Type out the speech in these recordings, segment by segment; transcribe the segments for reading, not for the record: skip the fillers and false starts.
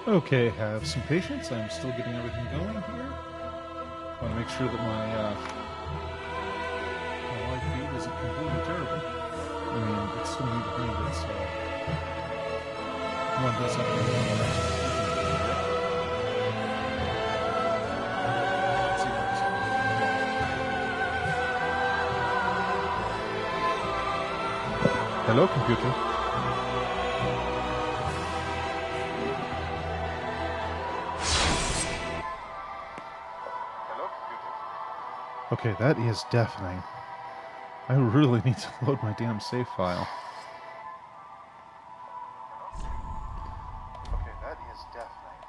Okay, have some patience. I'm still getting everything going here. Want to make sure that my live feed isn't completely terrible. I mean, it's still me behind it, so one does have to go on the next one. Let's see what it's doing. Hello, computer. Okay, that is deafening. I really need to load my damn save file. Okay, that is deafening.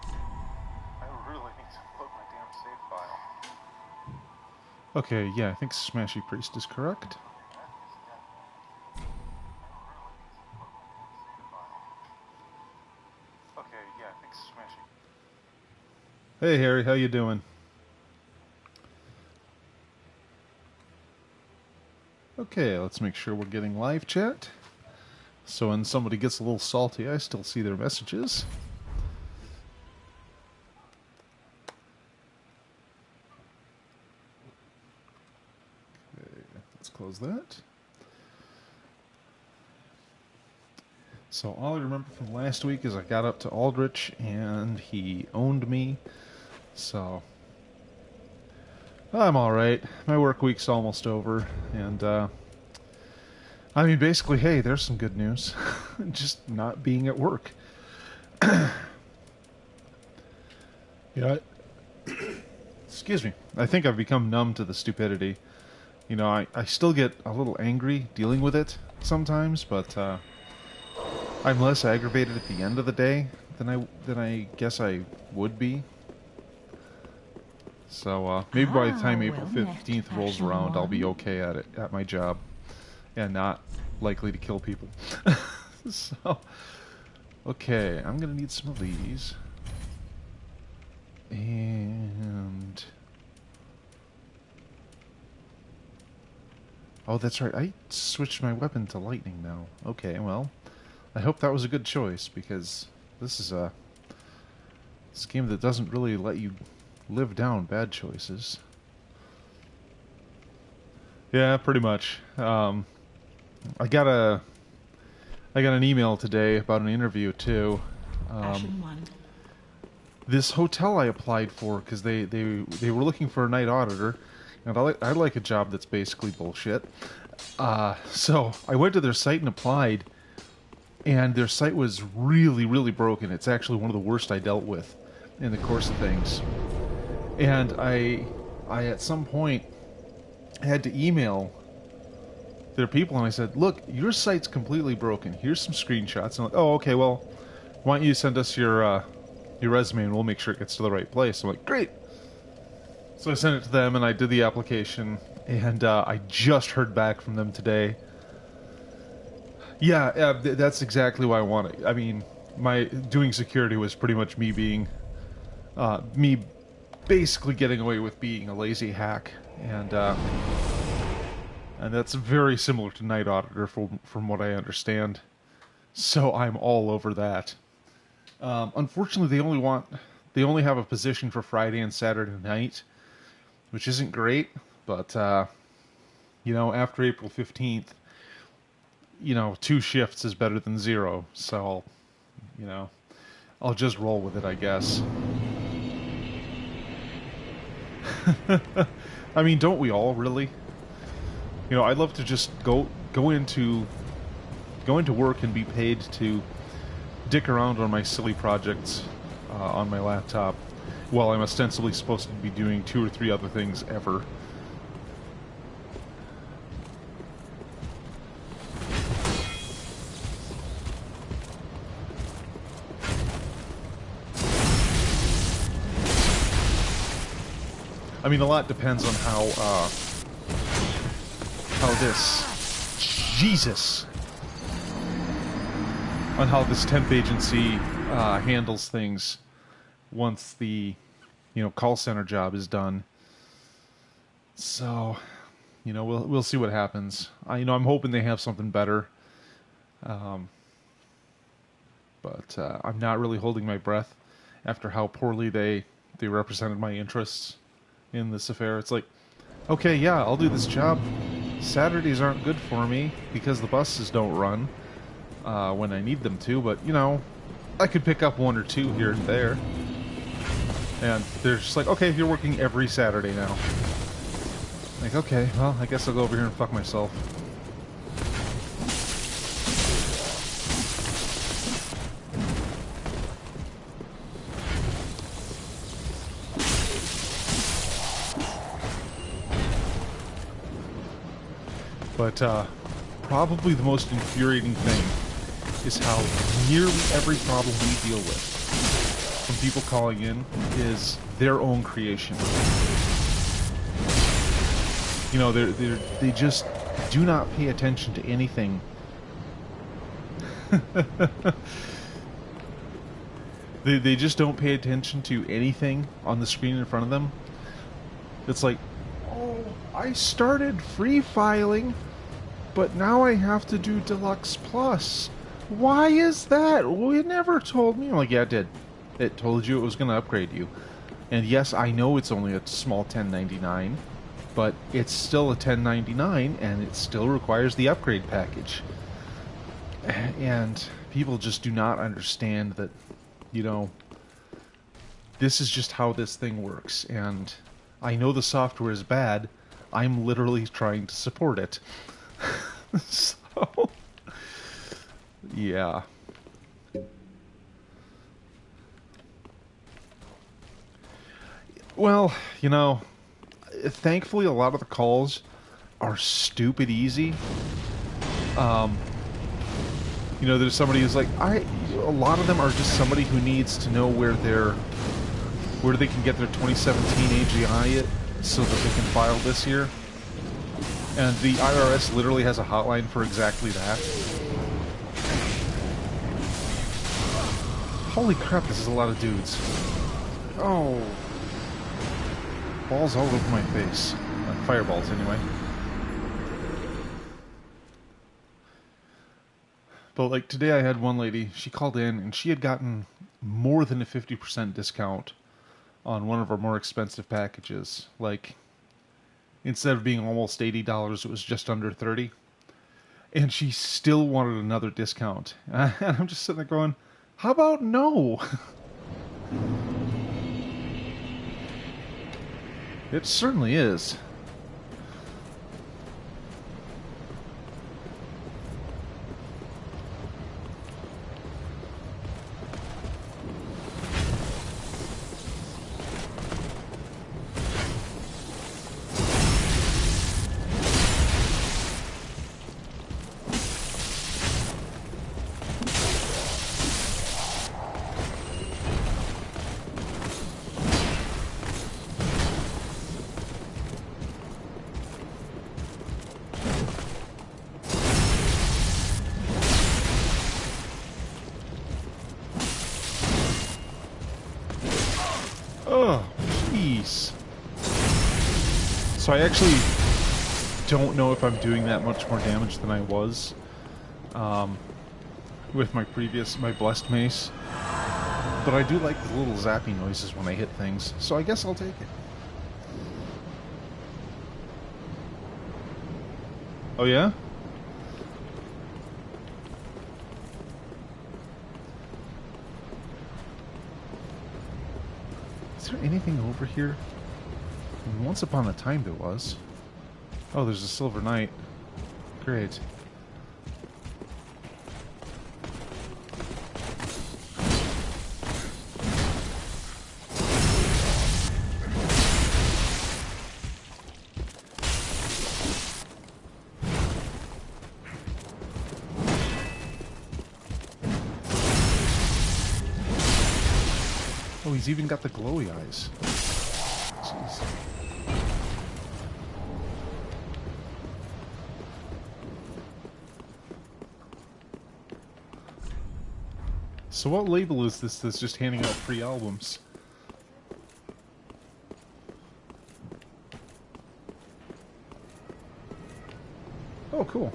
I really need to load my damn save file. Okay, yeah, I think Smashy Priest is correct. Okay, yeah, I think Smashy. Hey Harry, how you doing? Okay, let's make sure we're getting live chat. So when somebody gets a little salty, I still see their messages. Okay, let's close that. So all I remember from last week is I got up to Aldrich and he owned me. So I'm alright. My work week's almost over. And, I mean, basically, hey, there's some good news. Just not being at work. Yeah. Excuse me. I think I've become numb to the stupidity. You know, I still get a little angry dealing with it sometimes, but I'm less aggravated at the end of the day than I guess I would be. So maybe by the time April 15th rolls around, I'll be okay at it, at my job, and not likely to kill people. So, okay, I'm gonna need some of these, and oh, that's right, I switched my weapon to lightning now. Okay, well, I hope that was a good choice because this is a game that doesn't really let you live down bad choices. Yeah, pretty much. I got an email today about an interview too. This hotel I applied for because they were looking for a night auditor, and I like a job that's basically bullshit. So I went to their site and applied, and their site was really, really broken. It's actually one of the worst I dealt with in the course of things. And I at some point had to email their people, and I said, "Look, your site's completely broken. Here's some screenshots." And I'm like, "Oh, okay. Well, why don't you send us your resume, and we'll make sure it gets to the right place." I'm like, "Great." So I sent it to them, and I did the application, and I just heard back from them today. Yeah, that's exactly why I want it. I mean, my doing security was pretty much me being me basically getting away with being a lazy hack, and that's very similar to Night Auditor from what I understand. So I'm all over that. Unfortunately, they only have a position for Friday and Saturday night, which isn't great. But you know, after April 15th, you know, 2 shifts is better than 0. So I'll just roll with it, I guess. I mean, don't we all really? You know, I'd love to just go into work and be paid to dick around on my silly projects on my laptop while I'm ostensibly supposed to be doing 2 or 3 other things ever. I mean, a lot depends on how this temp agency handles things once the call center job is done. So, we'll see what happens. I'm hoping they have something better. But I'm not really holding my breath. after how poorly they represented my interests in this affair. It's like, okay, yeah, I'll do this job. Saturdays aren't good for me because the buses don't run when I need them to, but, you know, I could pick up one or two here and there. And they're just like, okay, you're working every Saturday now. Like, okay, well, I guess I'll go over here and fuck myself. But probably the most infuriating thing is how nearly every problem we deal with from people calling in is their own creation. You know, they just do not pay attention to anything. They just don't pay attention to anything on the screen in front of them. It's like, oh, I started free filing, but now I have to do Deluxe Plus. Why is that? Well, it never told me. I'm like, yeah, it did. It told you it was going to upgrade you. And yes, I know it's only a small $10.99, but it's still a $10.99, and it still requires the upgrade package. And people just do not understand that, you know, this is just how this thing works. And I know the software is bad. I'm literally trying to support it. So, yeah. Well, you know, thankfully a lot of the calls are stupid easy. You know, there's somebody who's like, a lot of them are just somebody who needs to know where they can get their 2017 AGI so that they can file this year. And the IRS literally has a hotline for exactly that. Holy crap, this is a lot of dudes. Oh. Balls all over my face. Fireballs, anyway. But, like, today I had one lady, she called in, and she had gotten more than a 50% discount on one of our more expensive packages. Like, instead of being almost $80, it was just under $30. And she still wanted another discount. And I'm just sitting there going, how about no? It certainly is. Oh, jeez. So I actually don't know if I'm doing that much more damage than I was with my blessed mace. But I do like the little zappy noises when I hit things, so I guess I'll take it. Oh yeah? Is there anything over here? I mean, once upon a time there was. Oh, there's a Silver Knight. Great. Oh, he's even got the glowy eyes. Jeez. So what label is this that's just handing out free albums? Oh, cool.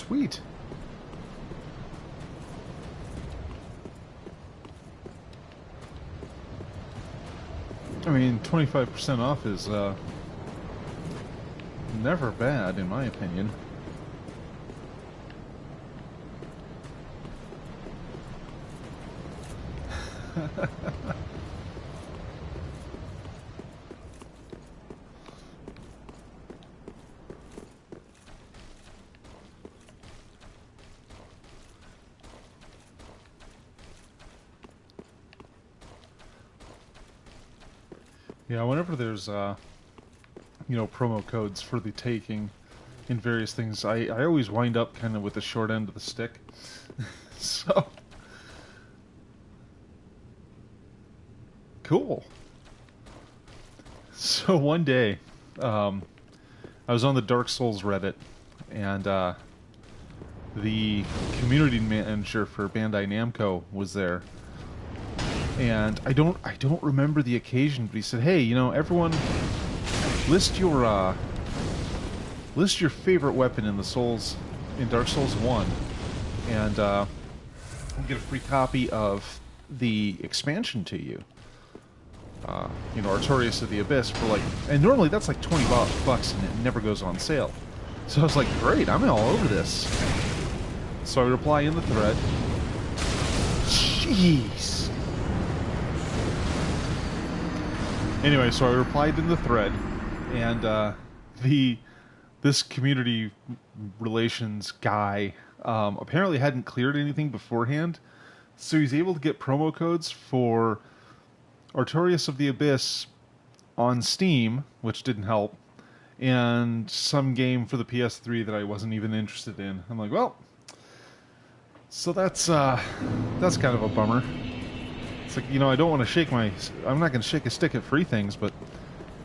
Sweet. I mean, 25% off is never bad, in my opinion. Yeah, whenever there's, you know, promo codes for the taking in various things, I always wind up kind of with the short end of the stick. So, cool. So one day, I was on the Dark Souls Reddit, and the community manager for Bandai Namco was there. And I don't remember the occasion, but he said, "Hey, you know, everyone, list your favorite weapon in Dark Souls 1, and I'll get a free copy of the expansion to you. You know, Artorias of the Abyss for like, and normally that's like $20 and it never goes on sale. So I was like, great, I'm all over this. So I reply in the thread. Jeez. Anyway, so I replied in the thread, and this community relations guy apparently hadn't cleared anything beforehand, so he's able to get promo codes for Artorias of the Abyss on Steam, which didn't help, and some game for the PS3 that I wasn't even interested in. I'm like, well, so that's kind of a bummer. It's like, you know, I don't want to shake my... I'm not going to shake a stick at free things, but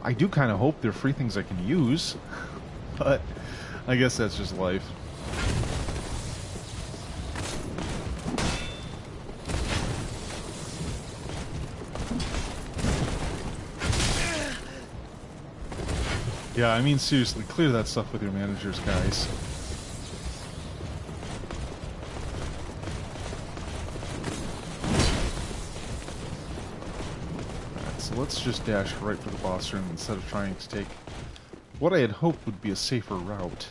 I do kind of hope they're free things I can use. But I guess that's just life. Yeah, I mean, seriously, clear that stuff with your managers, guys. So let's just dash right for the boss room instead of trying to take what I had hoped would be a safer route.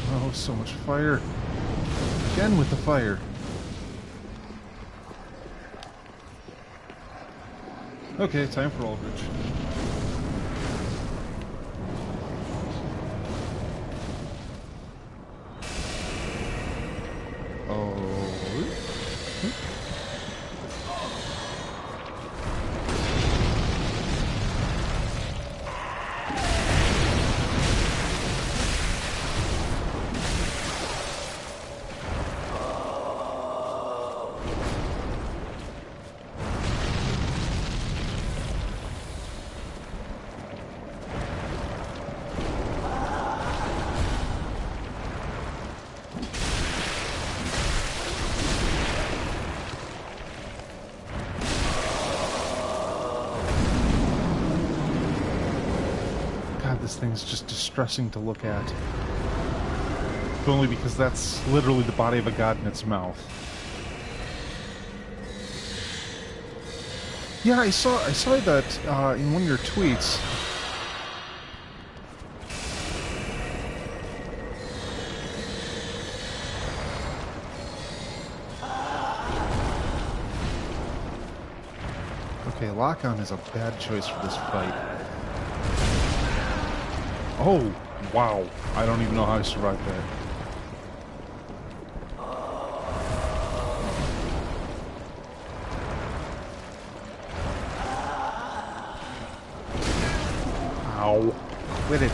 Oh, so much fire. Again with the fire. Okay, time for Aldrich. This thing's just distressing to look at. If only because that's literally the body of a god in its mouth. Yeah, I saw that in one of your tweets. Okay, lock-on is a bad choice for this fight. Oh, wow. I don't even know how I survived that. Ow. Quit it.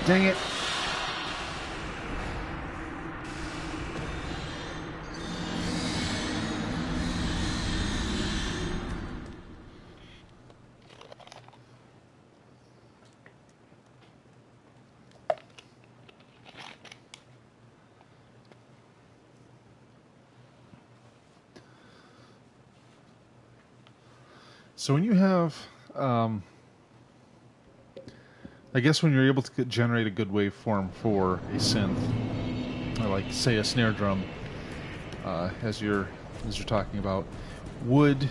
Dang it. So when you have, I guess when you're able to generate a good waveform for a synth, like say a snare drum, as you're talking about, would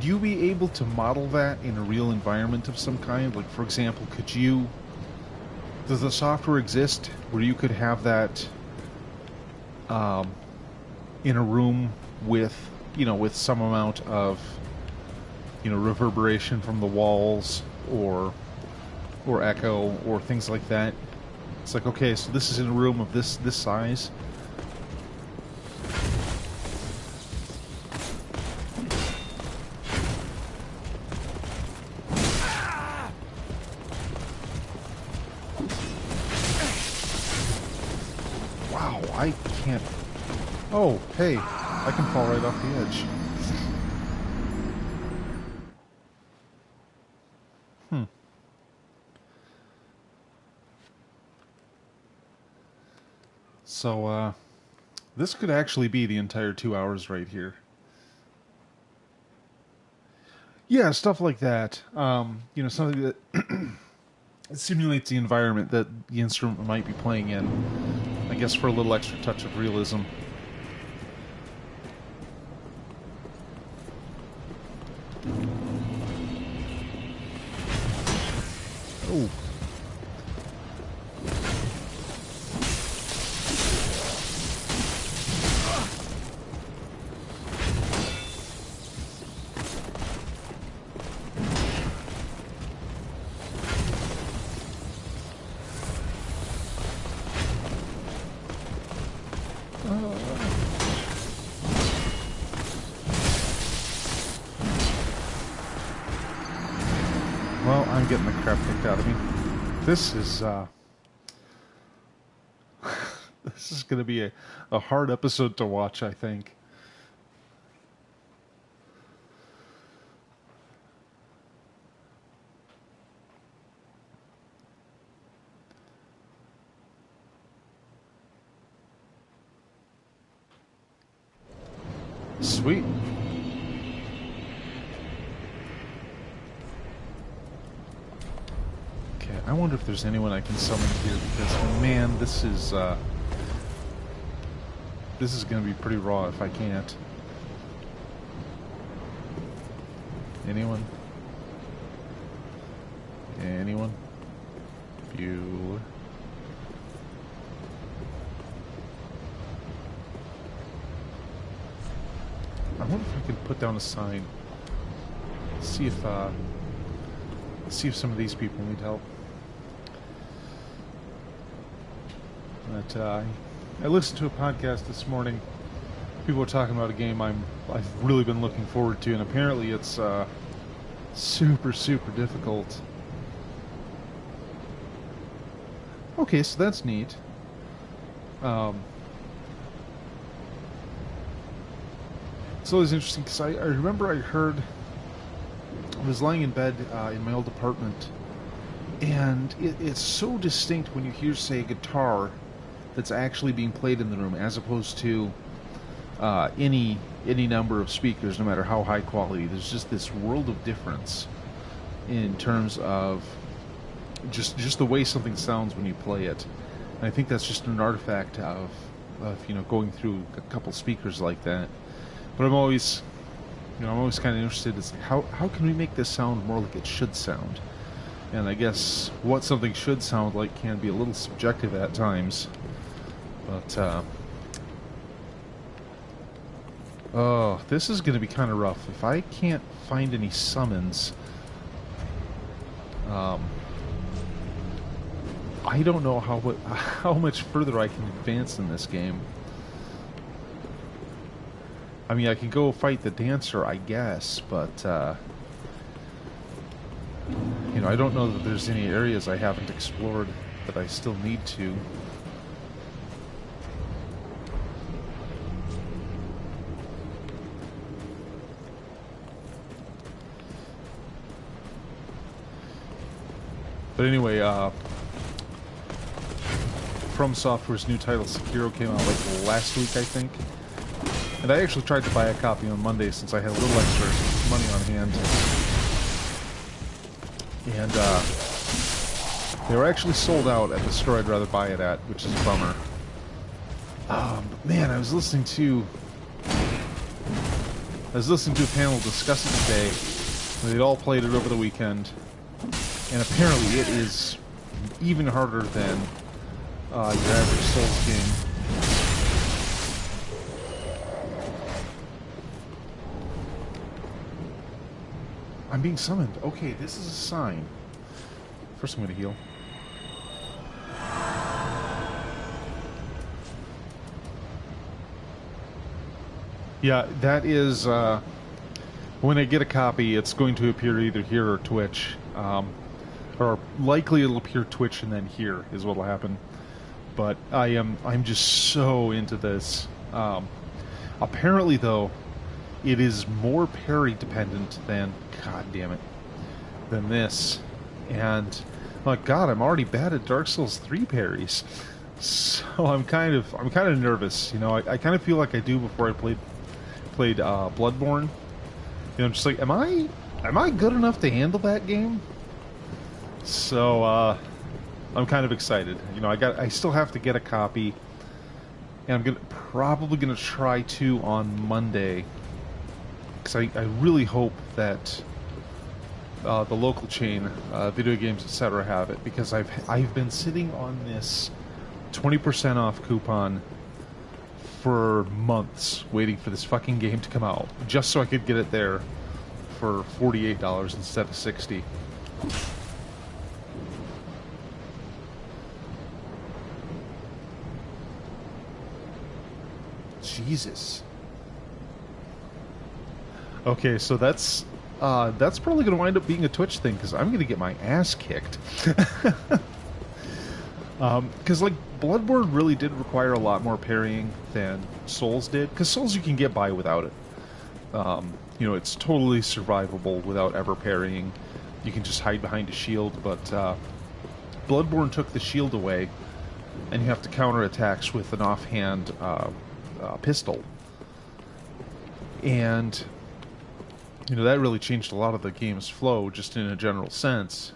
you be able to model that in a real environment of some kind? Like, for example, does the software exist where you could have that in a room with, with some amount of, reverberation from the walls or echo or things like that? It's like, okay, so this is in a room of this size. Wow, I can't... Oh, hey, I can fall right off the edge. So, this could actually be the entire 2 hours right here. Yeah, stuff like that. Something that simulates the environment that the instrument might be playing in. I guess for a little extra touch of realism. Oh. Well, I'm getting the crap kicked out of me. This is, this is going to be a hard episode to watch, I think. Sweet. Okay, I wonder if there's anyone I can summon here, because, man, this is going to be pretty raw if I can't. Anyone? Anyone? You... I wonder if I can put down a sign. See if some of these people need help. But I listened to a podcast this morning. People were talking about a game I've really been looking forward to, and apparently it's super difficult. Okay, so that's neat. It's always interesting because I remember I was lying in bed in my old apartment, and it's so distinct when you hear, say, a guitar that's actually being played in the room, as opposed to any number of speakers, no matter how high quality. There's just this world of difference in terms of just the way something sounds when you play it. And I think that's just an artifact of going through a couple speakers like that. But I'm always kind of interested in how can we make this sound more like it should sound? And I guess what something should sound like can be a little subjective at times. But oh, this is going to be kind of rough. If I can't find any summons, I don't know how much further I can advance in this game. I mean, I can go fight the dancer, I guess, but I don't know that there's any areas I haven't explored that I still need to. But anyway, From Software's new title, Sekiro, came out like last week, I think. And I actually tried to buy a copy on Monday since I had a little extra money on hand. And they were actually sold out at the store I'd rather buy it at, which is a bummer. But man, I was listening to a panel discuss it today. They'd all played it over the weekend, and apparently it is even harder than your average Souls game. I'm being summoned. Okay, this is a sign. First I'm going to heal. Yeah, that is... when I get a copy, it's going to appear either here or Twitch. Or likely it'll appear Twitch and then here is what'll happen. But I'm just so into this. Apparently, though, it is more parry dependent than, god damn it, than this. And my god, I'm already bad at Dark Souls 3 parries. So I'm kind of nervous. You know, I kind of feel like I do before I played Bloodborne. You know, I'm just like, am I good enough to handle that game? So I'm kind of excited. You know, I still have to get a copy, and I'm probably gonna try to on Monday, because I really hope that the local chain, Video Games Etc. have it, because I've been sitting on this 20% off coupon for months waiting for this fucking game to come out, just so I could get it there for $48 instead of $60. Jesus. Okay, so that's probably going to wind up being a Twitch thing, because I'm going to get my ass kicked. Because, like, Bloodborne really did require a lot more parrying than Souls did. Because Souls you can get by without it. You know, it's totally survivable without ever parrying. You can just hide behind a shield, but Bloodborne took the shield away, and you have to counter attacks with an offhand pistol. And, you know, that really changed a lot of the game's flow, just in a general sense.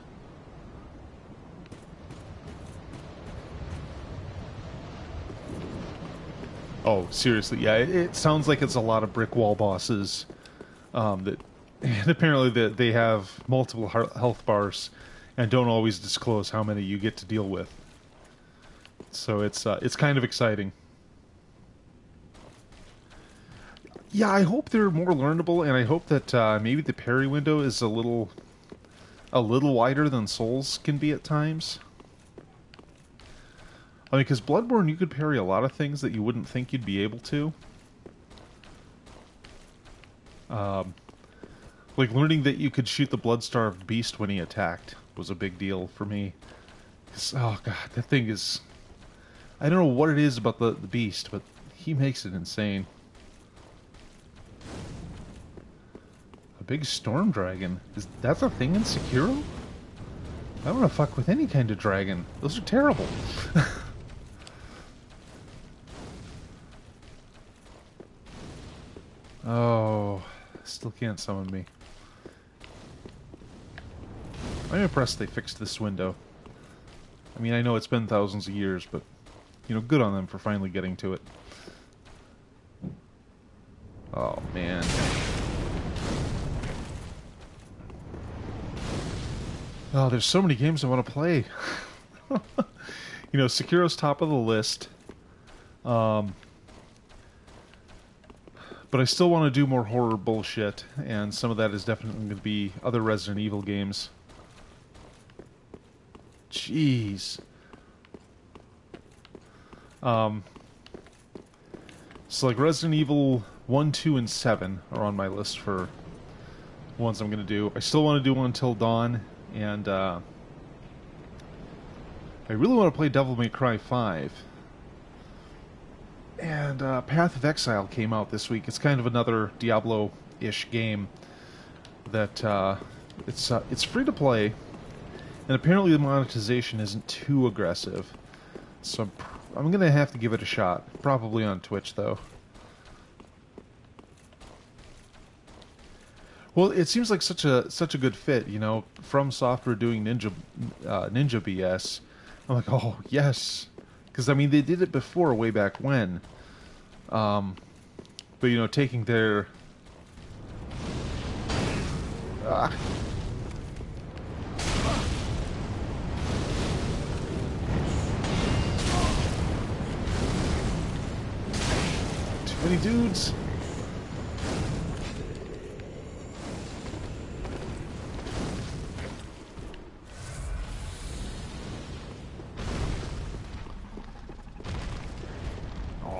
Oh, seriously, yeah, it sounds like it's a lot of brick wall bosses, and apparently that they have multiple health bars and don't always disclose how many you get to deal with. So it's kind of exciting. Yeah, I hope they're more learnable, and I hope that maybe the parry window is a little wider than Souls can be at times. I mean, because Bloodborne, you could parry a lot of things that you wouldn't think you'd be able to. Like learning that you could shoot the blood-starved beast when he attacked was a big deal for me. Oh god, that thing is... I don't know what it is about the beast, but he makes it insane. A big storm dragon. That's a thing in Sekiro? I don't want to fuck with any kind of dragon. Those are terrible. Oh, still can't summon me. I'm impressed they fixed this window. I mean, I know it's been thousands of years, but, you know, good on them for finally getting to it. Oh, man. Oh, there's so many games I want to play. You know, Sekiro's top of the list. But I still want to do more horror bullshit, and some of that is definitely going to be other Resident Evil games. Jeez. So like Resident Evil 1, 2, and 7 are on my list for ones I'm going to do. I still want to do Until Dawn, and I really want to play Devil May Cry 5. And Path of Exile came out this week. It's kind of another Diablo-ish game that it's free to play, and apparently the monetization isn't too aggressive. So I'm gonna have to give it a shot. Probably on Twitch though. Well, it seems like such a good fit, you know, from software doing Ninja BS. I'm like, oh yes, because I mean they did it before, way back when. Um, but you know, taking their ah, too many dudes.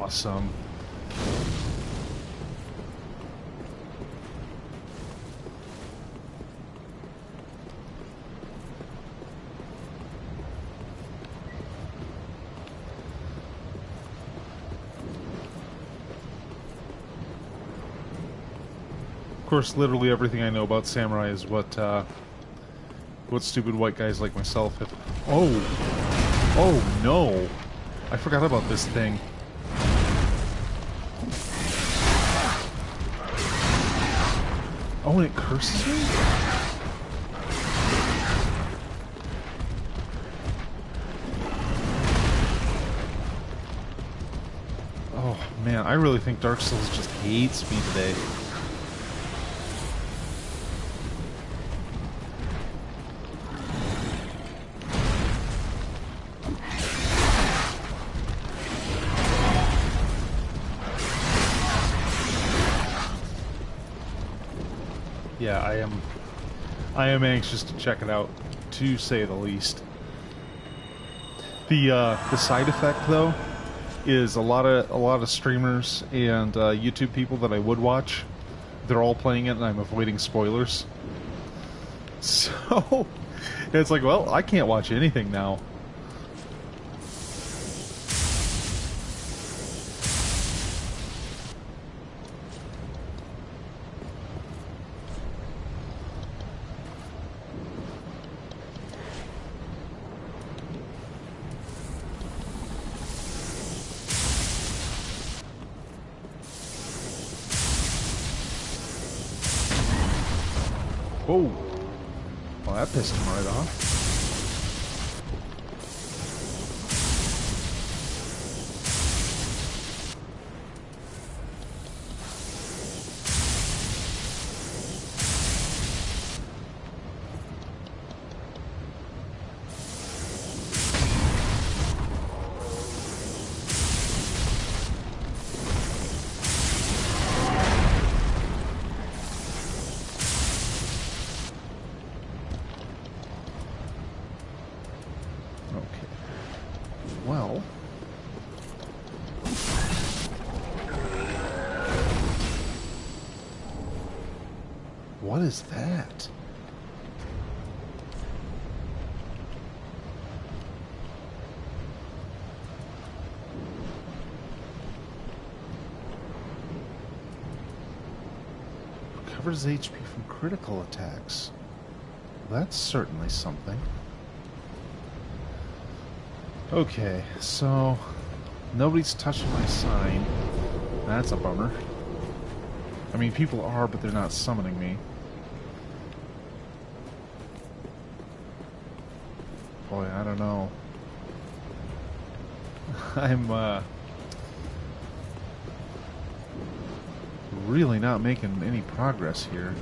Awesome. Of course, literally everything I know about samurai is what stupid white guys like myself have. Oh no! I forgot about this thing. Oh, and it curses me? Oh man, I really think Dark Souls just hates me today. Yeah, I am anxious to check it out, to say the least. The side effect though is a lot of streamers and YouTube people that I would watch. They're all playing it, and I'm avoiding spoilers. So it's like, well, I can't watch anything now. Whoa. Well, that pissed him right off. Well, what is that? Recovers HP from critical attacks. That's certainly something. Okay, so nobody's touching my sign. That's a bummer. I mean, people are, but they're not summoning me. Boy, I don't know. I'm really not making any progress here.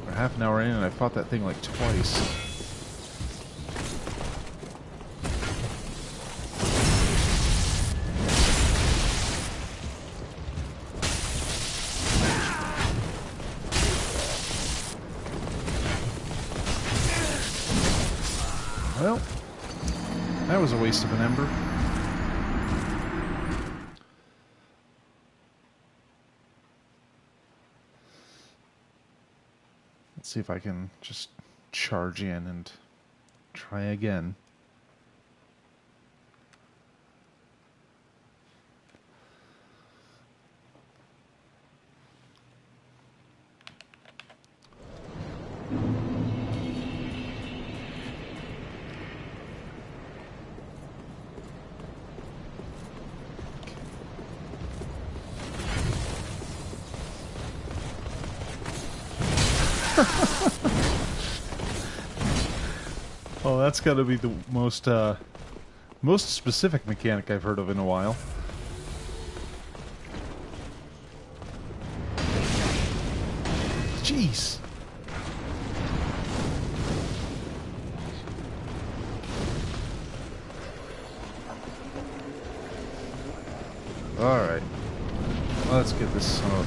We're half an hour in and I fought that thing like twice. Well, that was a waste of an ember. Let's see if I can just charge in and try again. Oh, that's got to be the most specific mechanic I've heard of in a while. Jeez. Alright. Let's get this son of...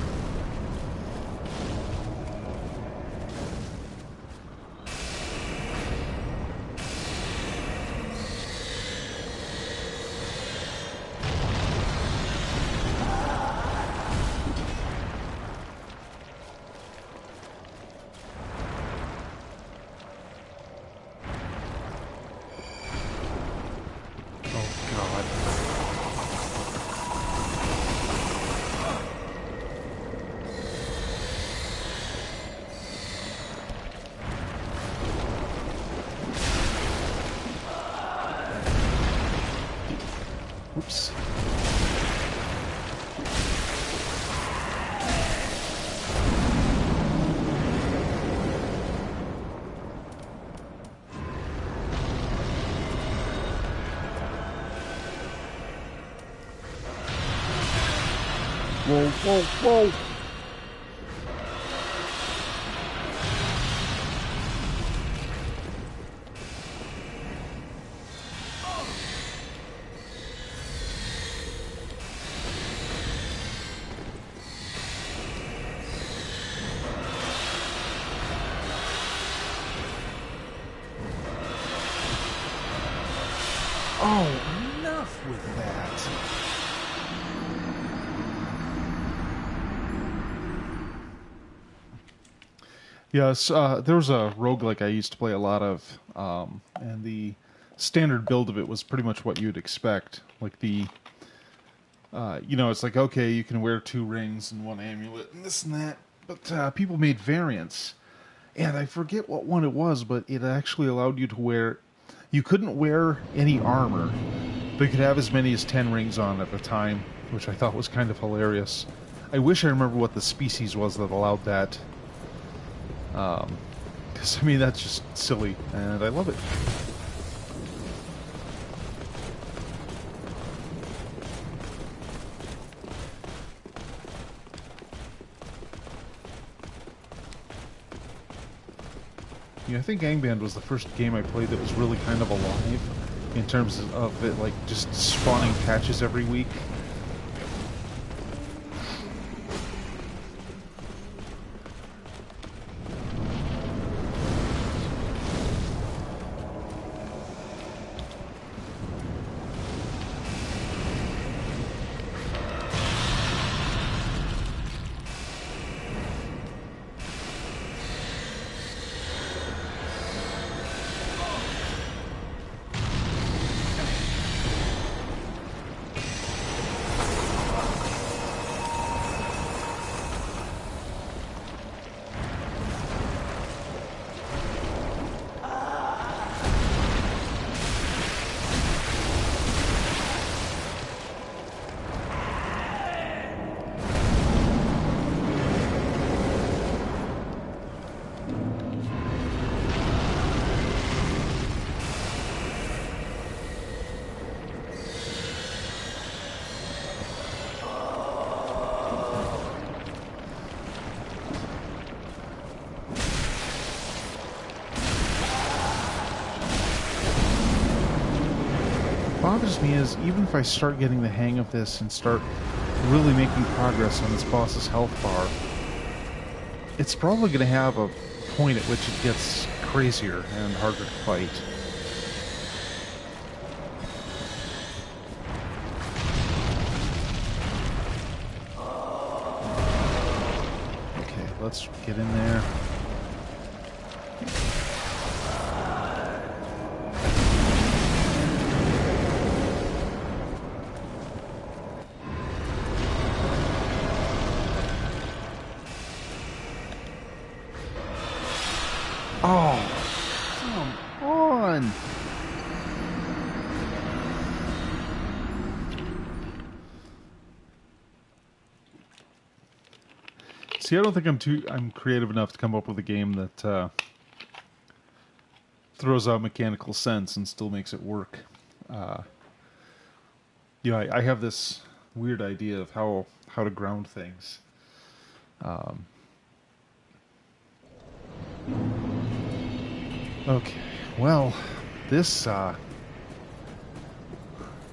Oops. Whoa, whoa, whoa! Oh, enough with that. Yes, there was a roguelike I used to play a lot of, and the standard build of it was pretty much what you'd expect. Like it's like, okay, you can wear 2 rings and 1 amulet and this and that, but people made variants, and I forget what one it was, but it actually allowed you to wear... You couldn't wear any armor, but you could have as many as 10 rings on at a time, which I thought was kind of hilarious. I wish I remember what the species was that allowed that. Because, I mean, that's just silly, and I love it. Yeah, I think Gangband was the first game I played that was really kind of alive in terms of it, like, just spawning patches every week. Bothers me is, even if I start getting the hang of this and start really making progress on this boss's health bar, it's probably going to have a point at which it gets crazier and harder to fight. Okay, let's get in there. Oh, come on! See, I don't think I'm creative enough to come up with a game that throws out mechanical sense and still makes it work. I have this weird idea of how to ground things. Okay, well, this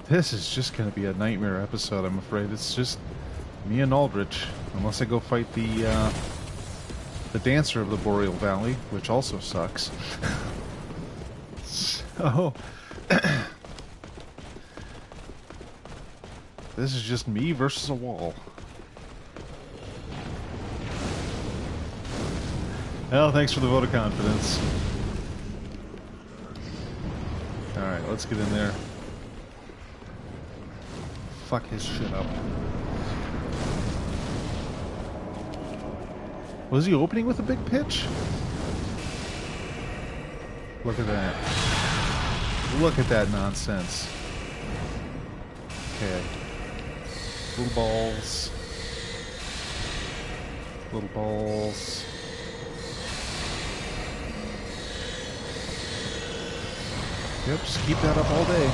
is just going to be a nightmare episode, I'm afraid. It's just me and Aldrich, unless I go fight the dancer of the Boreal Valley, which also sucks. So, this is just me versus a wall. Well, thanks for the vote of confidence. Alright, let's get in there. Fuck his shit up. Was he opening with a big pitch? Look at that. Look at that nonsense. Okay. Little balls. Little balls. Yep, just keep that up all day.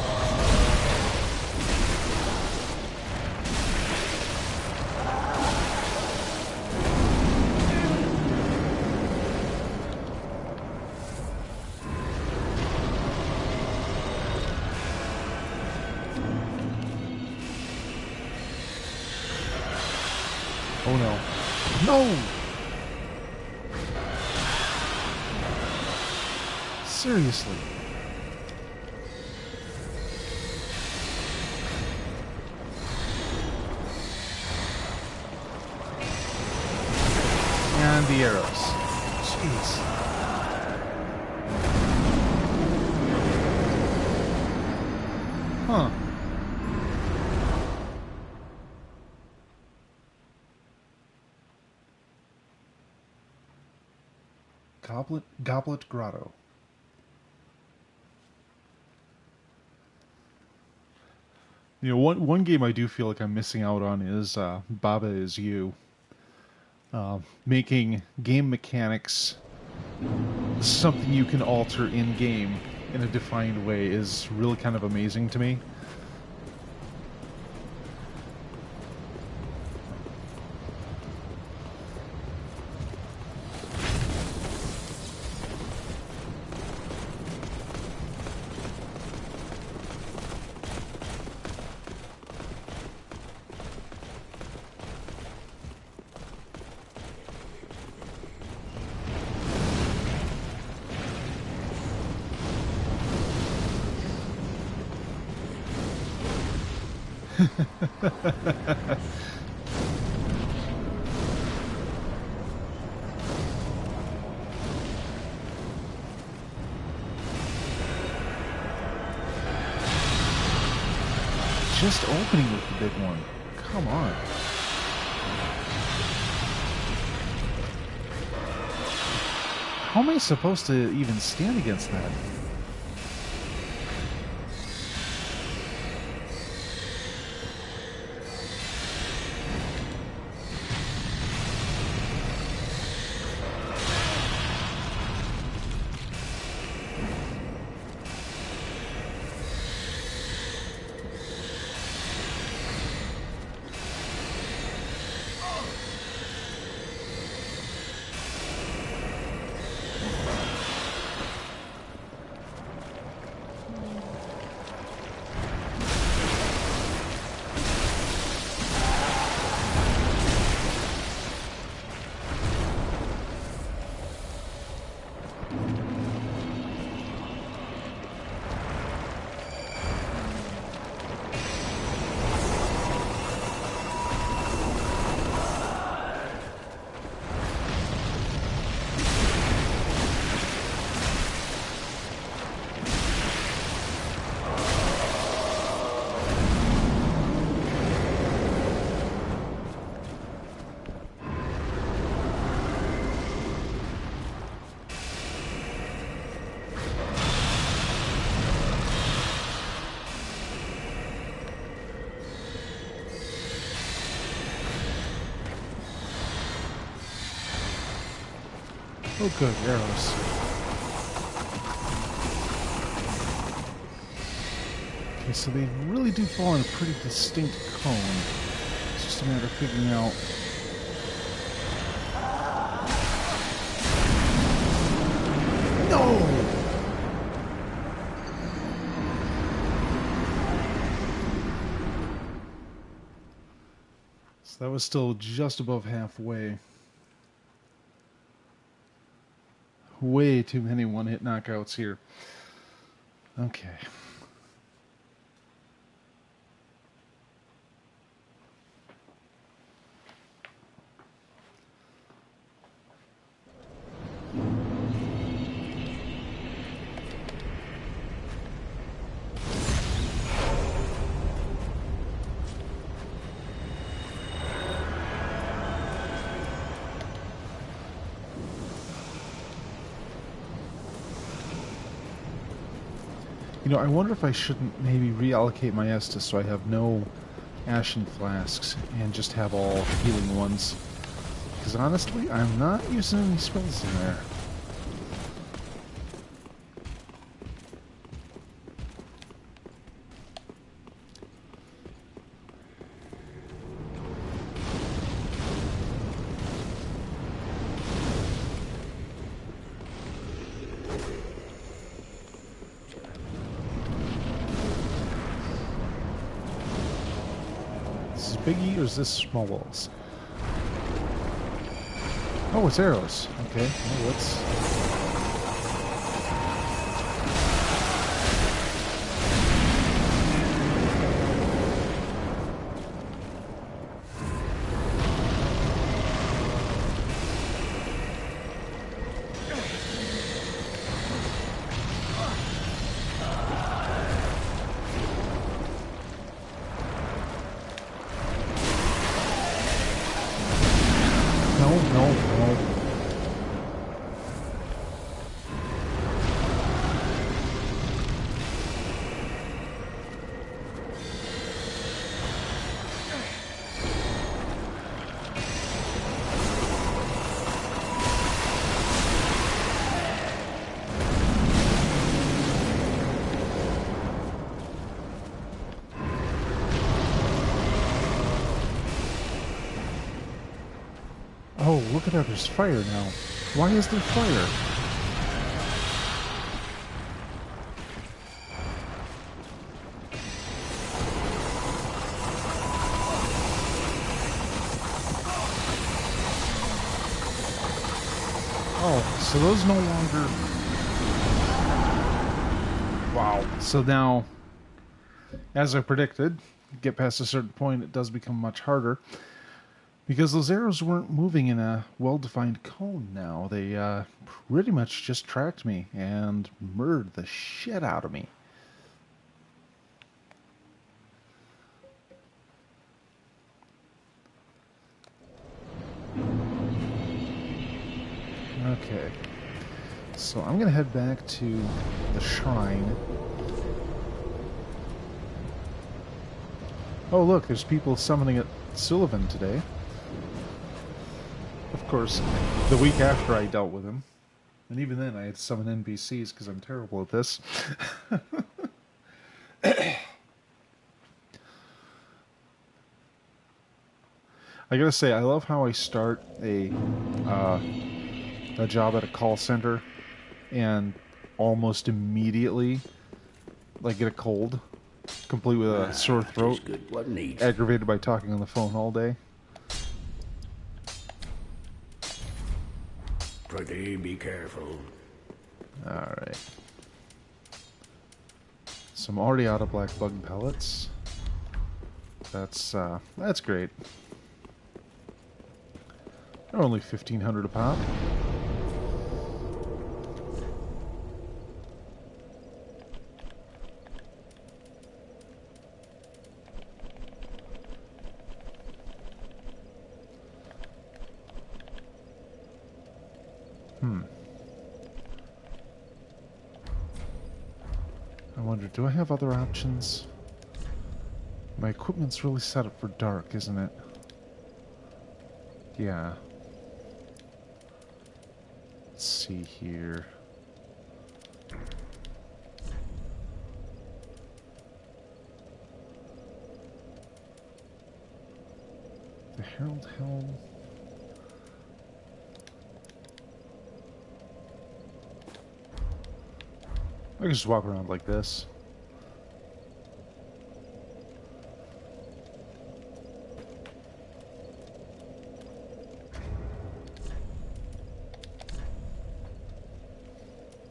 Oh no. No! Seriously. And the arrows. Jeez. Huh. Goblet Grotto. You know, one game I do feel like I'm missing out on is Baba Is You. Making game mechanics something you can alter in-game in a defined way is really kind of amazing to me. Just opening with the big one. Come on. How am I supposed to even stand against that? Oh, good, arrows. Okay, so they really do fall in a pretty distinct cone. It's just a matter of figuring out... No! So that was still just above halfway. Way too many one-hit knockouts here. Okay. You know, I wonder if I shouldn't maybe reallocate my Estus so I have no Ashen Flasks and just have all healing ones. Because honestly, I'm not using any spells in there. Is this Biggie or is this Small Walls? Oh, it's arrows. Okay, well, let's... No. Oh, look at that, there's fire now. Why is there fire? Oh, so those no longer... Wow. So now, as I predicted, get past a certain point, it does become much harder. Because those arrows weren't moving in a well-defined cone now. They pretty much just tracked me and murdered the shit out of me. Okay. So I'm going to head back to the shrine. Oh, look, there's people summoning at Sullivan today. Of course, the week after I dealt with him. And even then I had to summon NPCs because I'm terrible at this. I gotta say, I love how I start a job at a call center and almost immediately like get a cold, complete with a sore throat, aggravated by talking on the phone all day. Pretty be careful. Alright. So I'm already out of black bug pellets. That's great. They're only 1,500 a pop. I wonder, do I have other options? My equipment's really set up for dark, isn't it? Yeah. Let's see here. The Herald Helm. I can just walk around like this.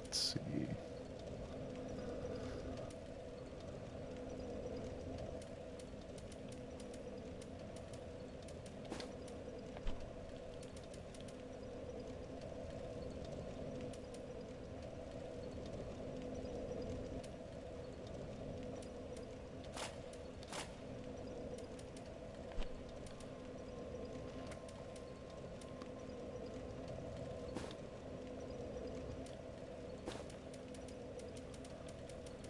Let's see.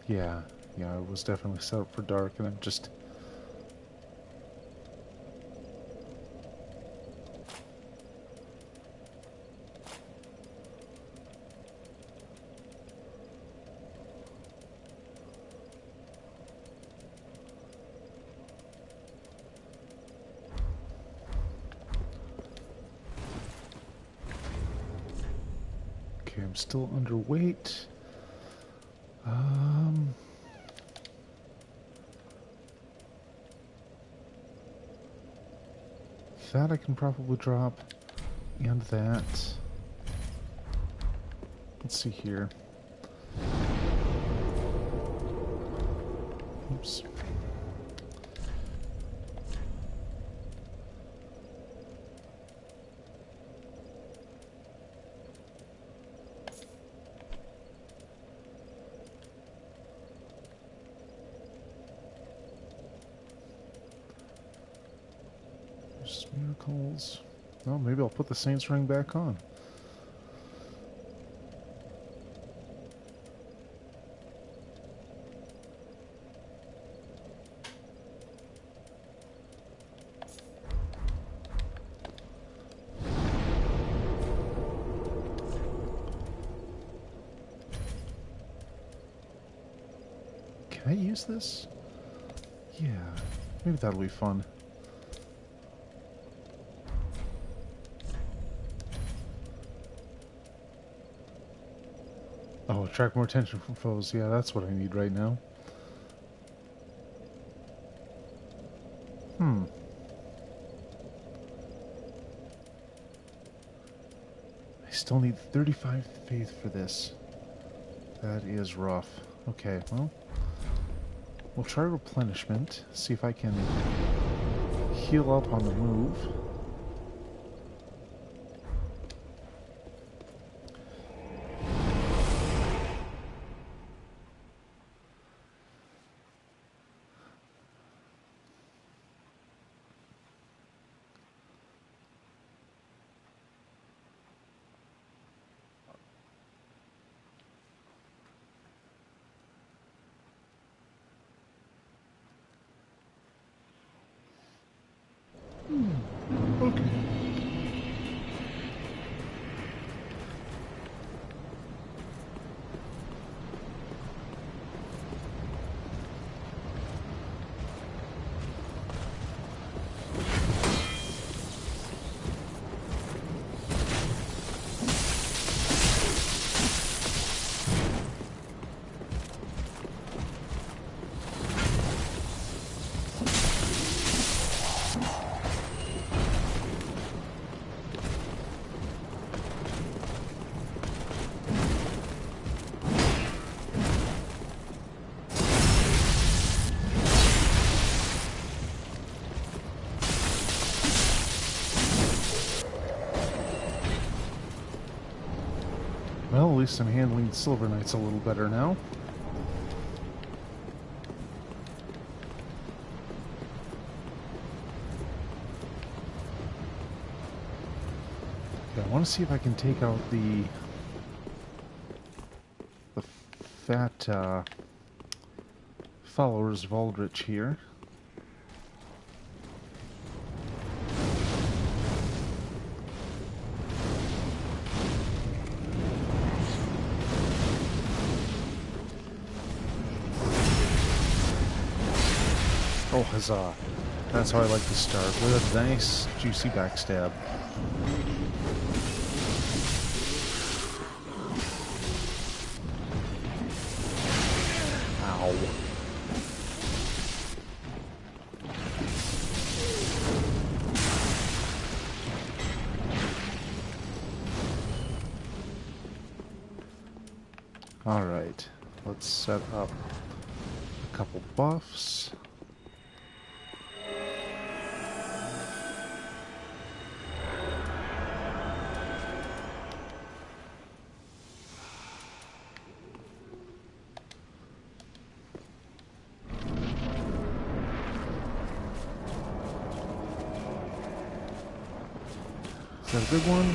Yeah, it was definitely set up for dark, and I'm just... Okay, I'm still underweight. That I can probably drop, and that. Let's see here. Oops. There's miracles. Well, maybe I'll put the Saint's Ring back on. Can I use this? Yeah, maybe that'll be fun. Oh, attract more attention from foes. Yeah, that's what I need right now. I still need 35 faith for this. That is rough. Okay, well, we'll try replenishment. See if I can heal up on the move. Well, at least I'm handling the Silver Knights a little better now. Okay, I want to see if I can take out the fat followers of Aldrich here. Oh, huzzah. That's how I like to start, with a nice, juicy backstab. Ow. Alright, let's set up a couple buffs. Is that a good one?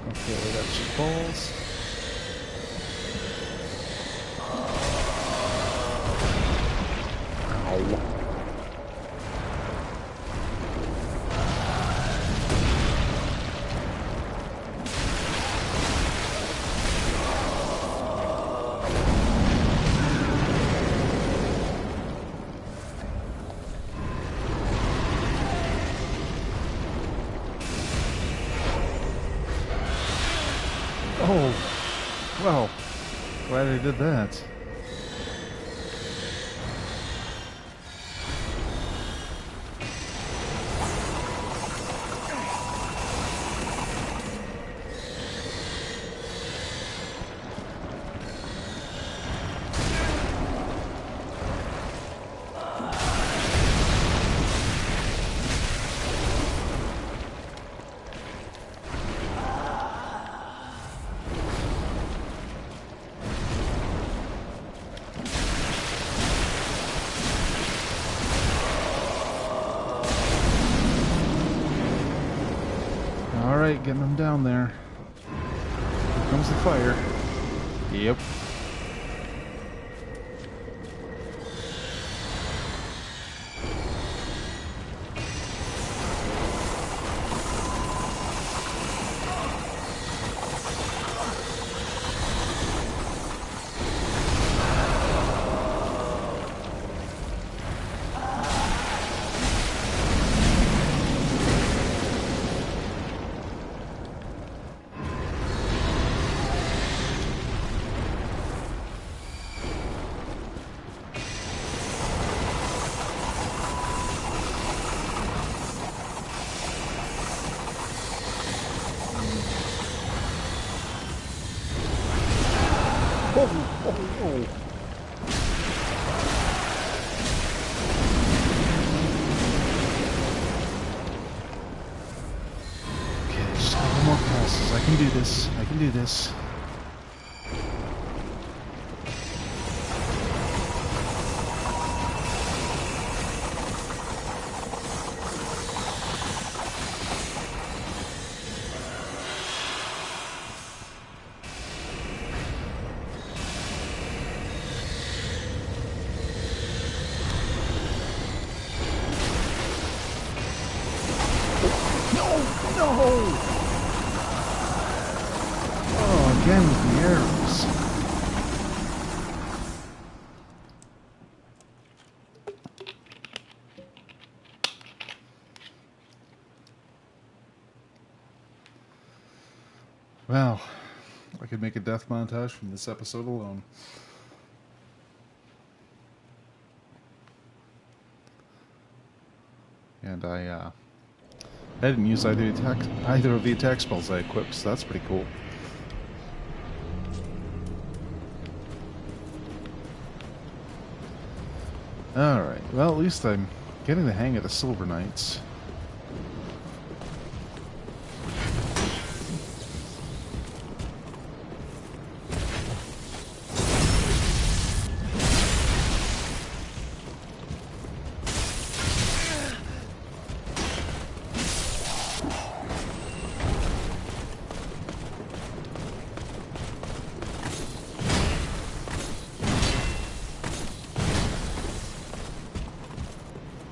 Okay, we got some balls. Ow. Oh, well, glad I did that. Alright, getting them down there. Here comes the fire. Yep. Oh. Okay, just a couple more passes. I can do this. I can do this. No! Oh, again with the arrows. Well, I could make a death montage from this episode alone. And I didn't use either of the attack spells I equipped, so that's pretty cool. Alright, well at least I'm getting the hang of the Silver Knights.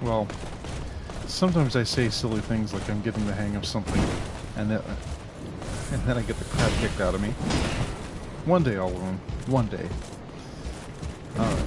Well, sometimes I say silly things like I'm getting the hang of something, and then I get the crap kicked out of me. One day I'll learn. One day. Alright.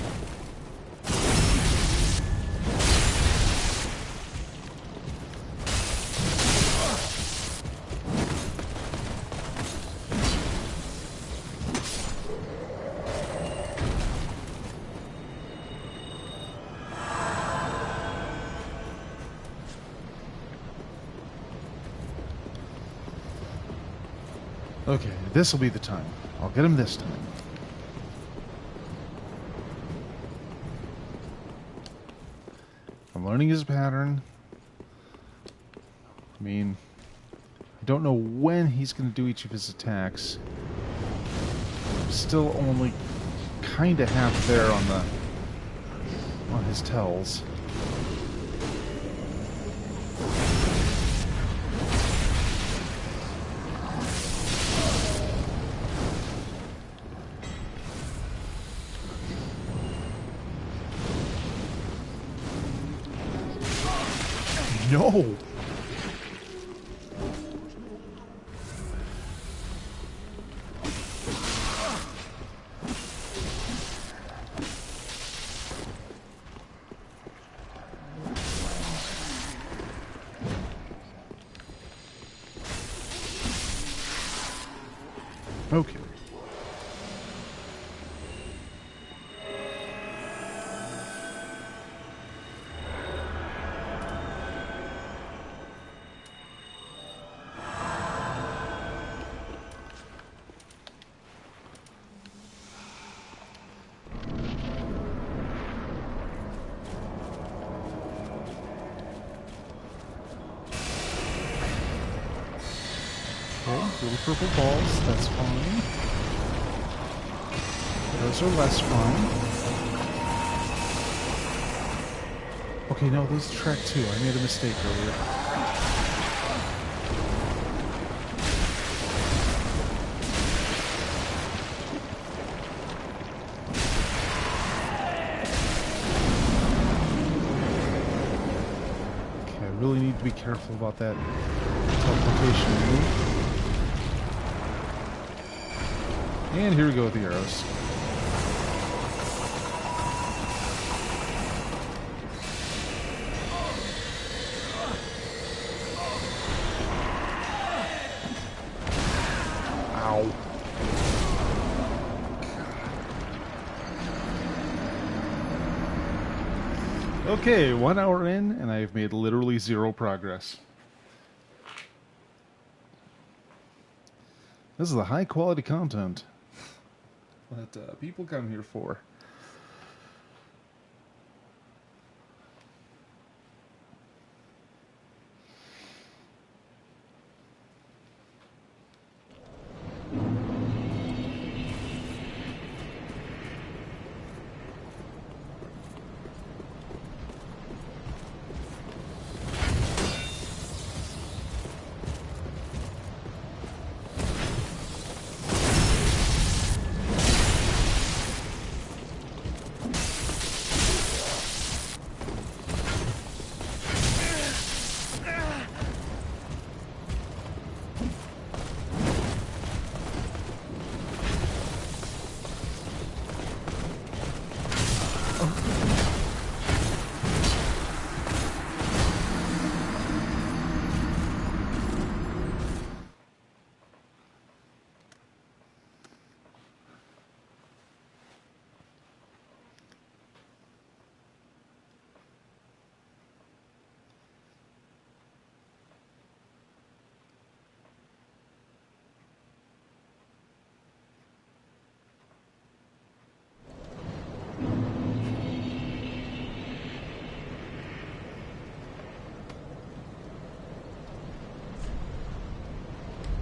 Okay, this will be the time. I'll get him this time. I'm learning his pattern. I mean, I don't know when he's going to do each of his attacks. I'm still only kind of half there on his tells. No! Okay. Okay, little purple balls, that's fine. Those are less fine. Okay, no, those track too. I made a mistake earlier. Okay, I really need to be careful about that teleportation move. And here we go with the arrows. Ow. Okay, 1 hour in, and I've made literally 0 progress. This is the high quality content that people come here for.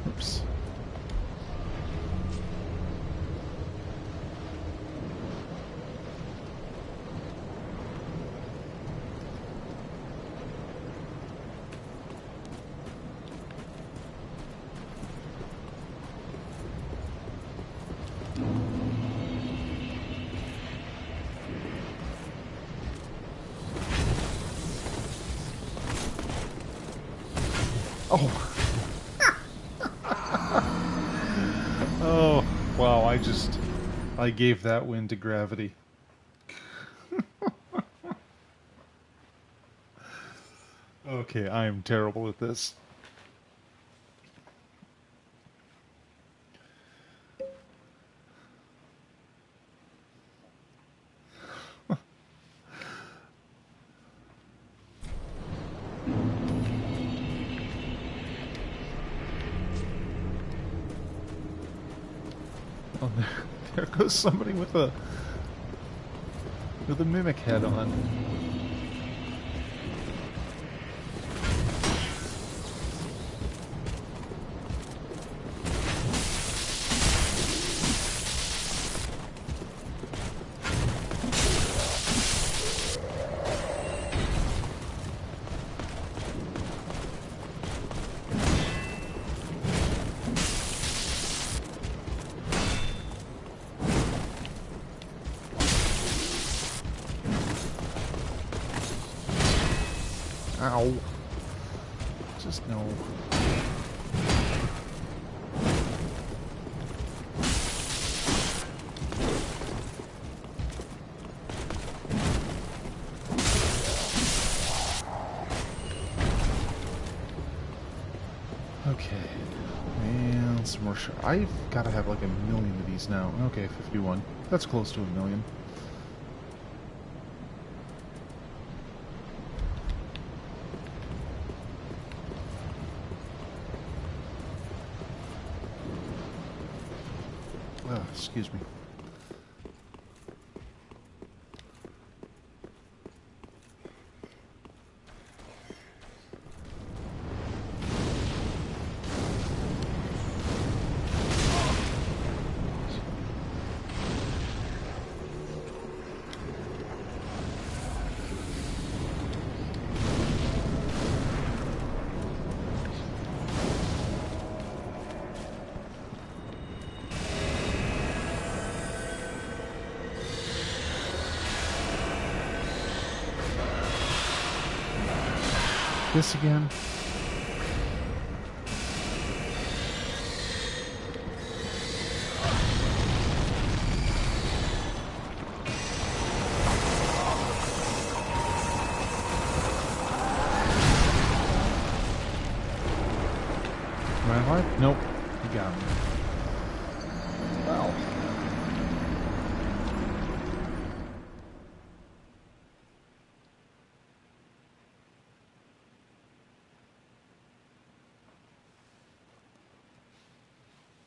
Oops. Oh. Oh, wow, I gave that win to gravity. Okay, I am terrible at this. Oh, there goes somebody with a mimic head on. Ow. Just no. Okay. And some more I've got to have like 1,000,000 of these now. Okay, 51. That's close to 1,000,000. Excuse me. This again. Am I alive? Nope. You got me. Wow.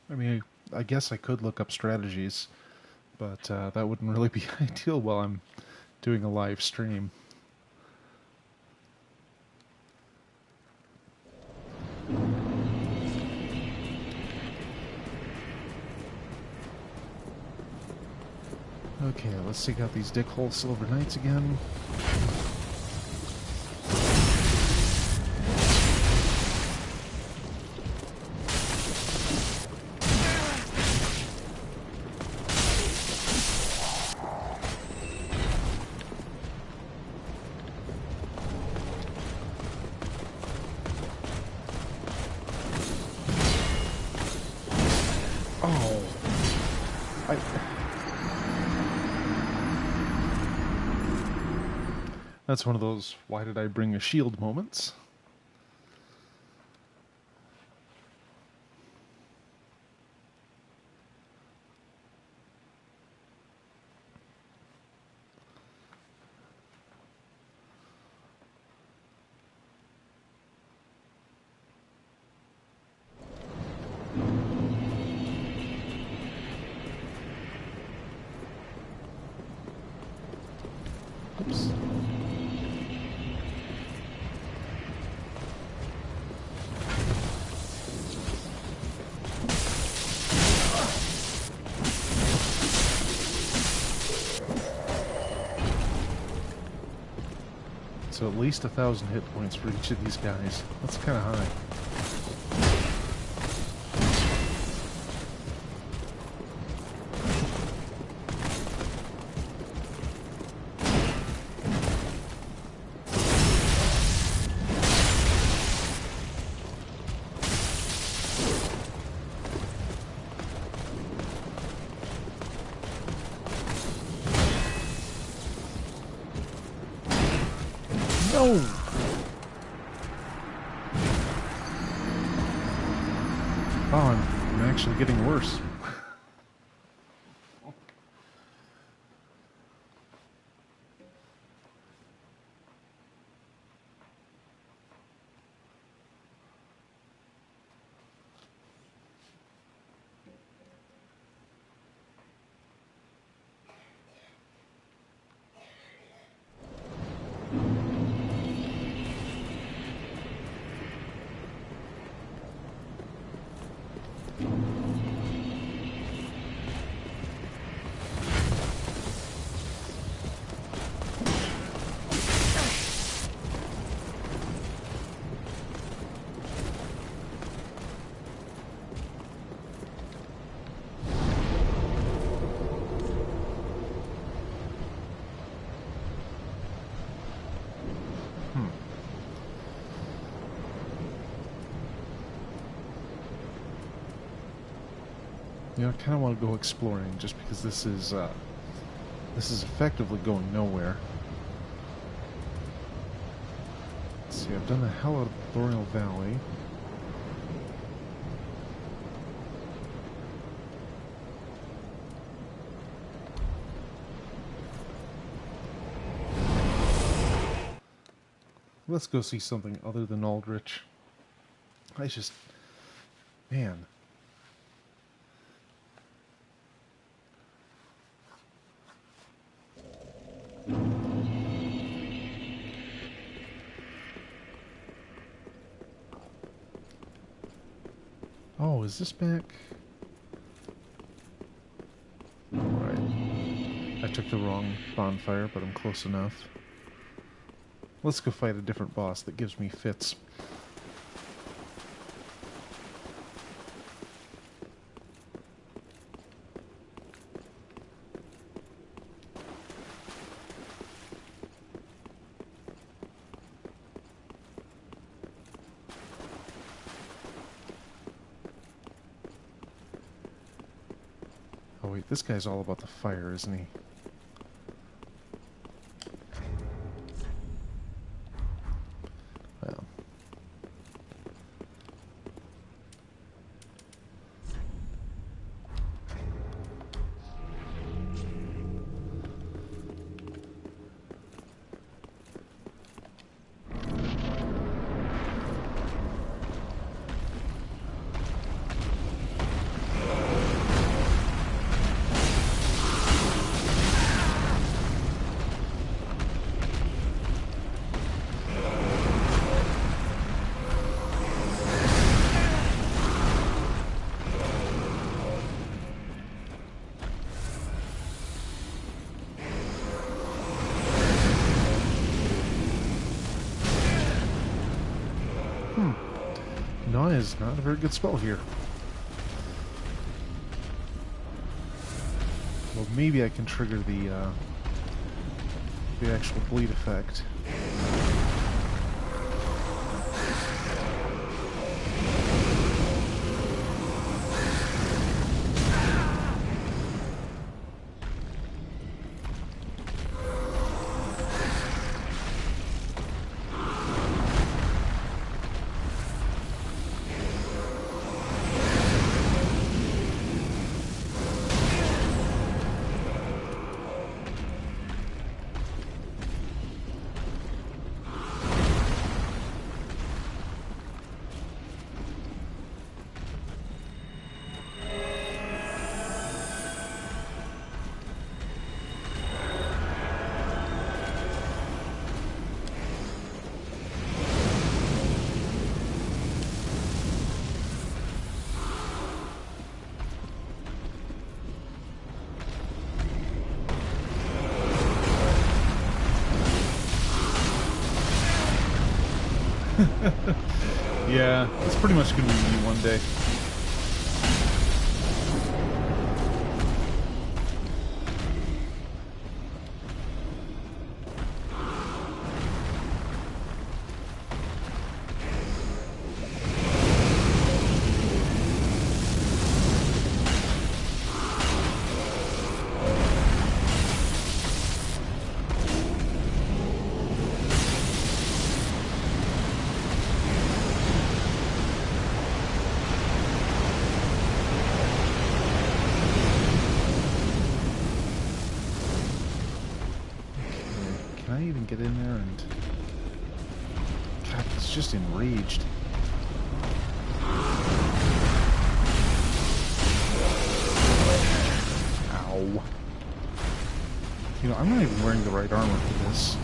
I mean, I guess I could look up strategies, but that wouldn't really be ideal while I'm doing a live stream. Okay, let's take out these dickhole silver knights again. That's one of those why did I bring a shield moments. Oops. So at least 1,000 hit points for each of these guys. That's kind of high. No! Oh, I'm actually getting worse. You know, I kind of want to go exploring just because this is effectively going nowhere. Let's see, I've done the hell out of Boreal Valley. Let's go see something other than Aldrich. I just... Man. Oh, is this back? Alright. I took the wrong bonfire, but I'm close enough. Let's go fight a different boss that gives me fits. Oh wait, this guy's all about the fire, isn't he? Well. No, it's not a very good spell here. Well, maybe I can trigger the actual bleed effect. Yeah, it's pretty much going to be me one day. Can I even get in there and... God, he's just enraged. Ow. You know, I'm not even wearing the right armor for this.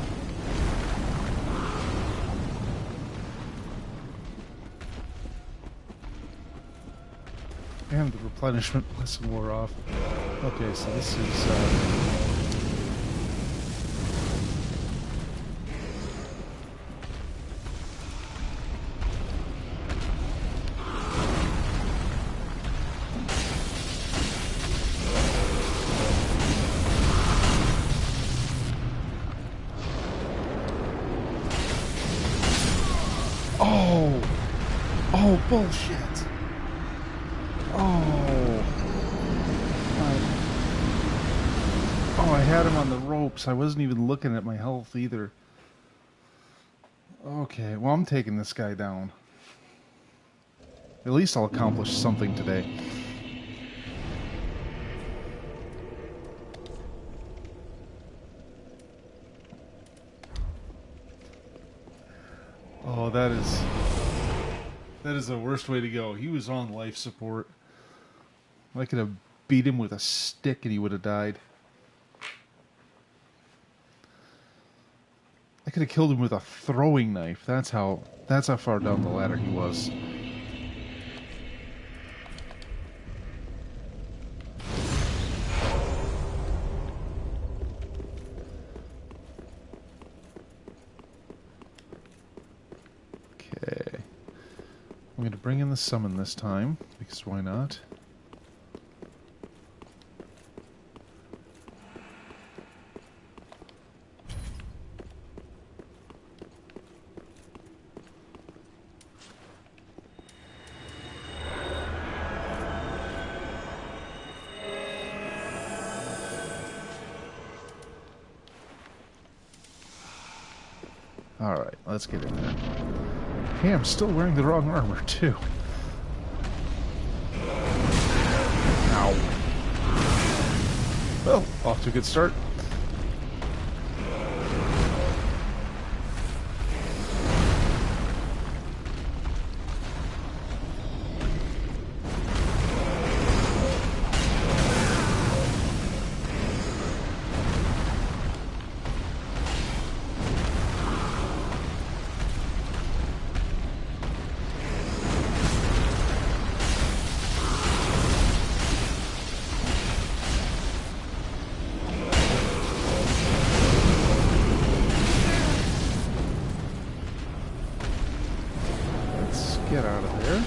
And the replenishment lesson wore off. Okay, so this is, Oh! Oh, bullshit! Oh! had him on the ropes. I wasn't even looking at my health either. Okay, well, I'm taking this guy down. At least I'll accomplish something today. Oh, that is the worst way to go. He was on life support. I could have beat him with a stick and he would have died. I could have killed him with a throwing knife. That's how far down the ladder he was. Okay. I'm going to bring in the summon this time, because why not? Alright, let's get in there. Hey, I'm still wearing the wrong armor, too. Ow. Well, off to a good start. Get out of there.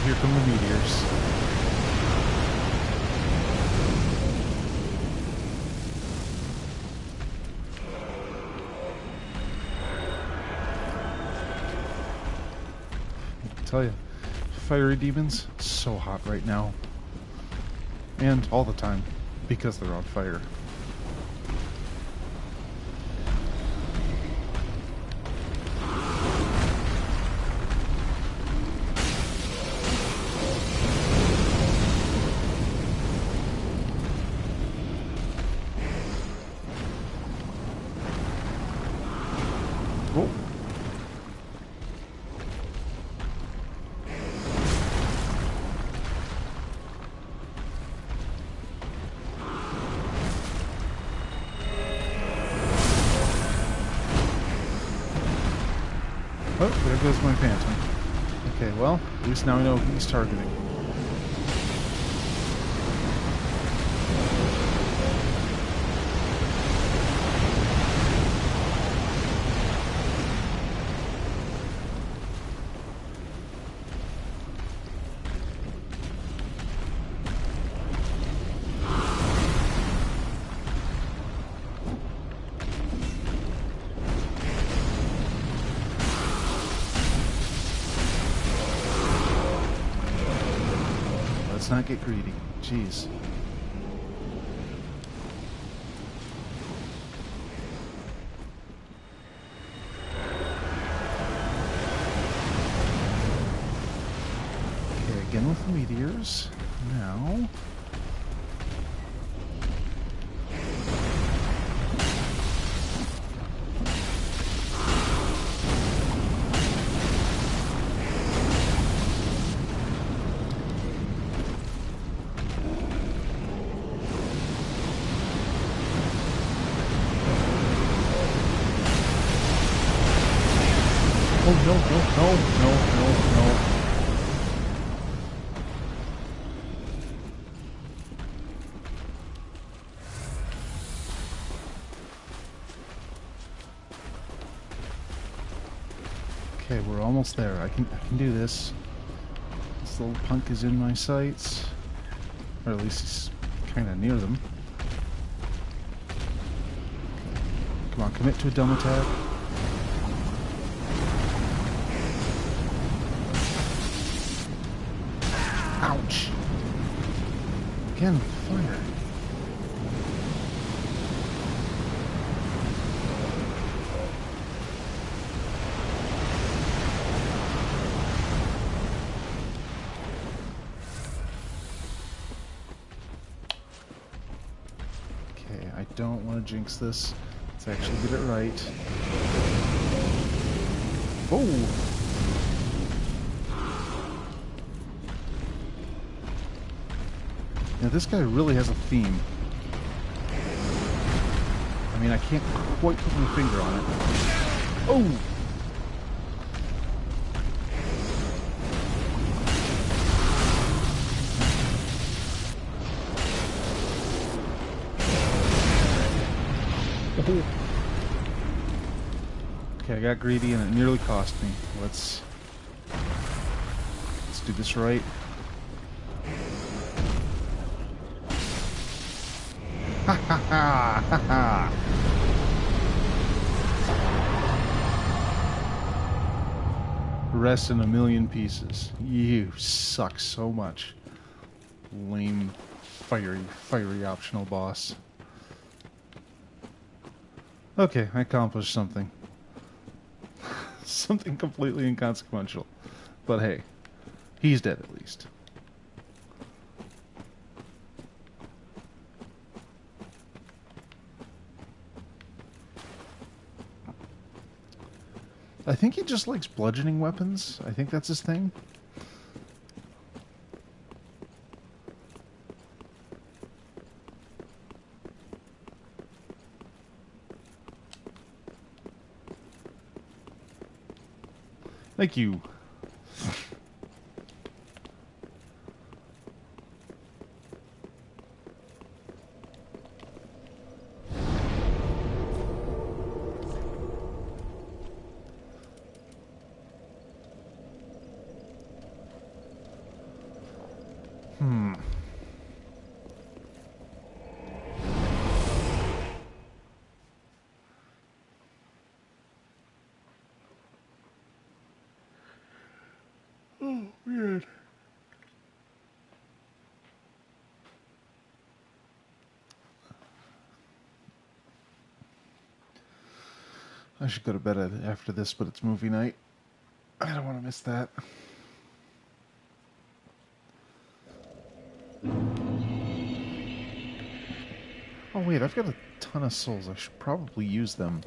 Here come the meteors. I tell you, fiery demons, so hot right now. And all the time, because they're on fire. Oh. Oh, there goes my phantom. Okay, well, at least now we know who he's targeting. Let's not get greedy. Jeez. Okay, again with the meteors. Now... Oh, no, no. Okay, we're almost there. I can do this. This little punk is in my sights. Or at least he's kind of near them. Come on, commit to a demo tag. Ouch! Again, fire. Okay, I don't want to jinx this. Let's actually get it right. Oh! Now this guy really has a theme. I mean, I can't quite put my finger on it. Oh! Okay, I got greedy and it nearly cost me. Let's do this right. Ha ha ha ha ha! Rest in a million pieces. You suck so much. Lame, fiery optional boss. Okay, I accomplished something. Something completely inconsequential. But hey, he's dead at least. I think he just likes bludgeoning weapons. I think that's his thing. Thank you. Oh, weird. I should go to bed after this, but it's movie night. I don't want to miss that. Oh wait, I've got a ton of souls. I should probably use them.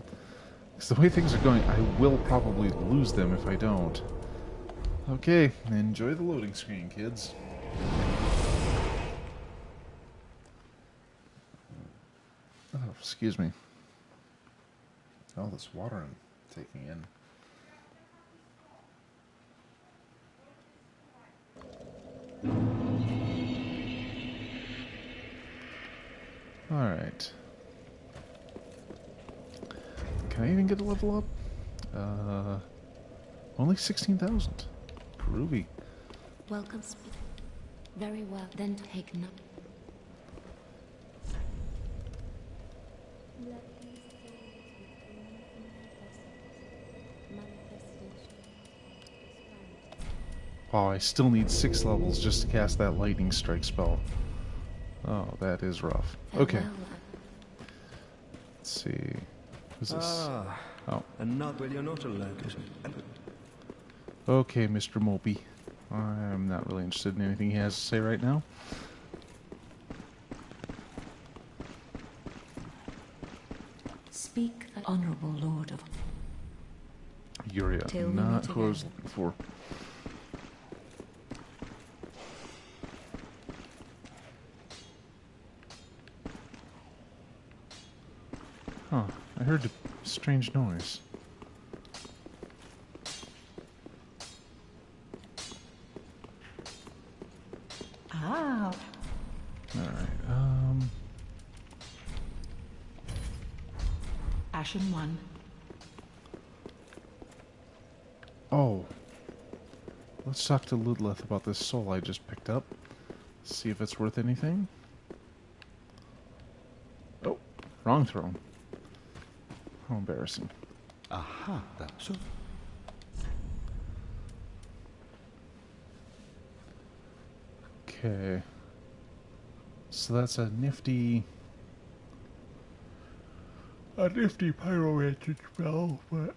Because the way things are going, I will probably lose them if I don't. Okay, enjoy the loading screen, kids. Oh, excuse me. All this water I'm taking in. Alright. Can I even get a level up? Only 16,000. Groovy. Welcome, speak. Very well, then take note. Wow, I still need 6 levels just to cast that lightning strike spell. Oh, that is rough. Okay. Let's see. Who's this? Oh. And not will you not alert us. Okay, Mr. Mopey. I'm not really interested in anything he has to say right now. Speak, the honorable lord of... Yuria, not who I was looking for. Huh, I heard a strange noise. Ah. Alright, Ashen one. Oh. Let's talk to Ludleth about this soul I just picked up. See if it's worth anything. Oh, wrong throne. How embarrassing. Aha, that's so. Okay. So that's a nifty pyromancer spell, but...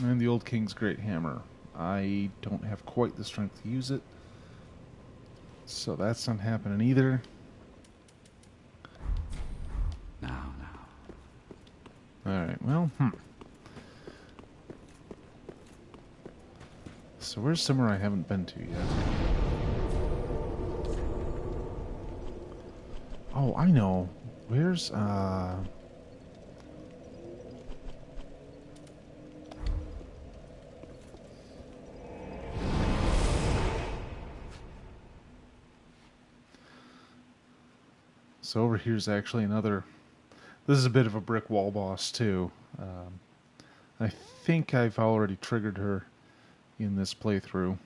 And the Old King's Great Hammer. I don't have quite the strength to use it. So that's not happening either. Now. Alright, well, So where's somewhere I haven't been to yet? Oh, I know. Where's, So over here's actually another... This is a bit of a brick wall boss, too. I think I've already triggered her in this playthrough.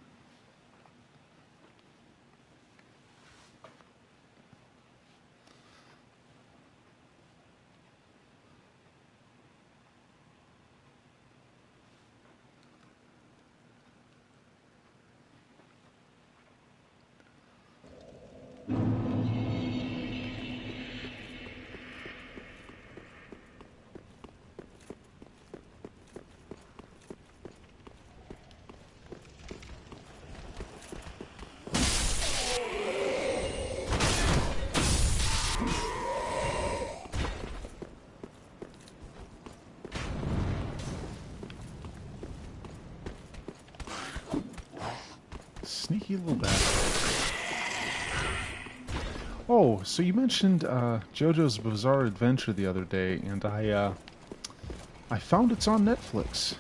Sneaky little bastard. Oh, so you mentioned JoJo's Bizarre Adventure the other day, and I found it's on Netflix.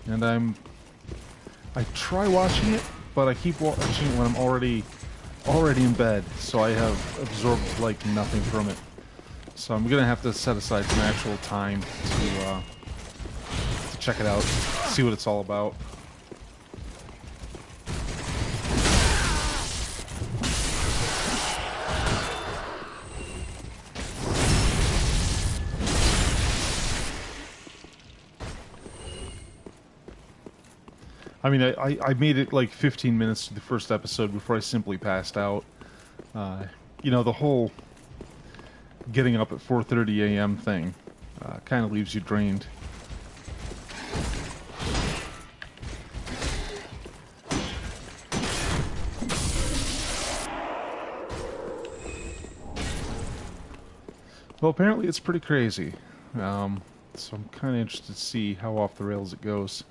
And I try watching it, but I keep watching it when I'm already in bed, so I have absorbed like nothing from it. So I'm gonna have to set aside some actual time to check it out, see what it's all about. I mean, I made it like 15 minutes to the first episode before I simply passed out. You know, the whole getting up at 4:30 a.m. thing kind of leaves you drained. Well, apparently it's pretty crazy. So I'm kind of interested to see how off the rails it goes.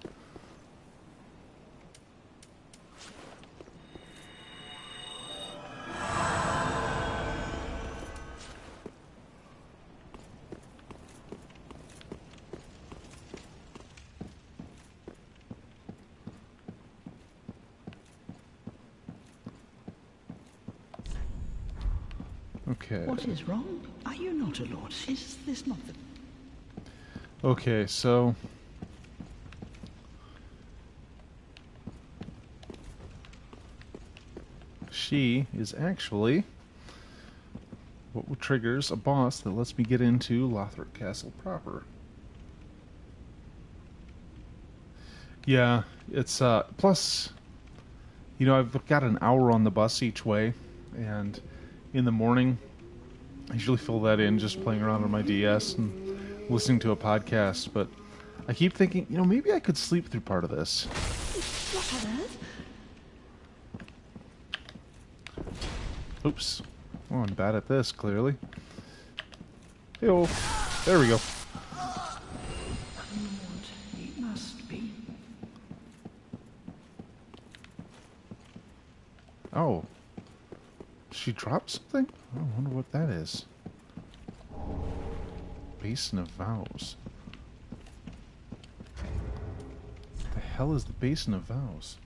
Okay. What is wrong? Are you not a lord? Is this not the... Okay, so... She is actually what triggers a boss that lets me get into Lothric Castle proper. Yeah, it's, plus, you know, I've got an hour on the bus each way, and in the morning, I usually fill that in just playing around on my DS and listening to a podcast, but I keep thinking, you know, maybe I could sleep through part of this. What on earth? Oops. Well, I'm bad at this, clearly. Hey-oh. There we go. It must be. Oh. She dropped something? I wonder what that is. Basin of Vows. The hell is the Basin of Vows?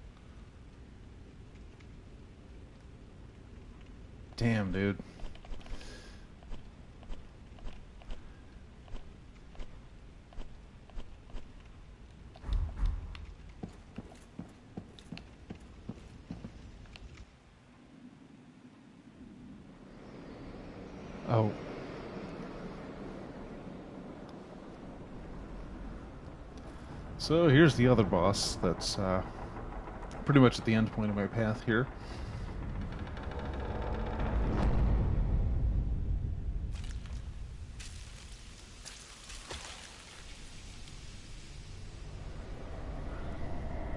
Damn, dude. Oh. So here's the other boss that's pretty much at the end point of my path here.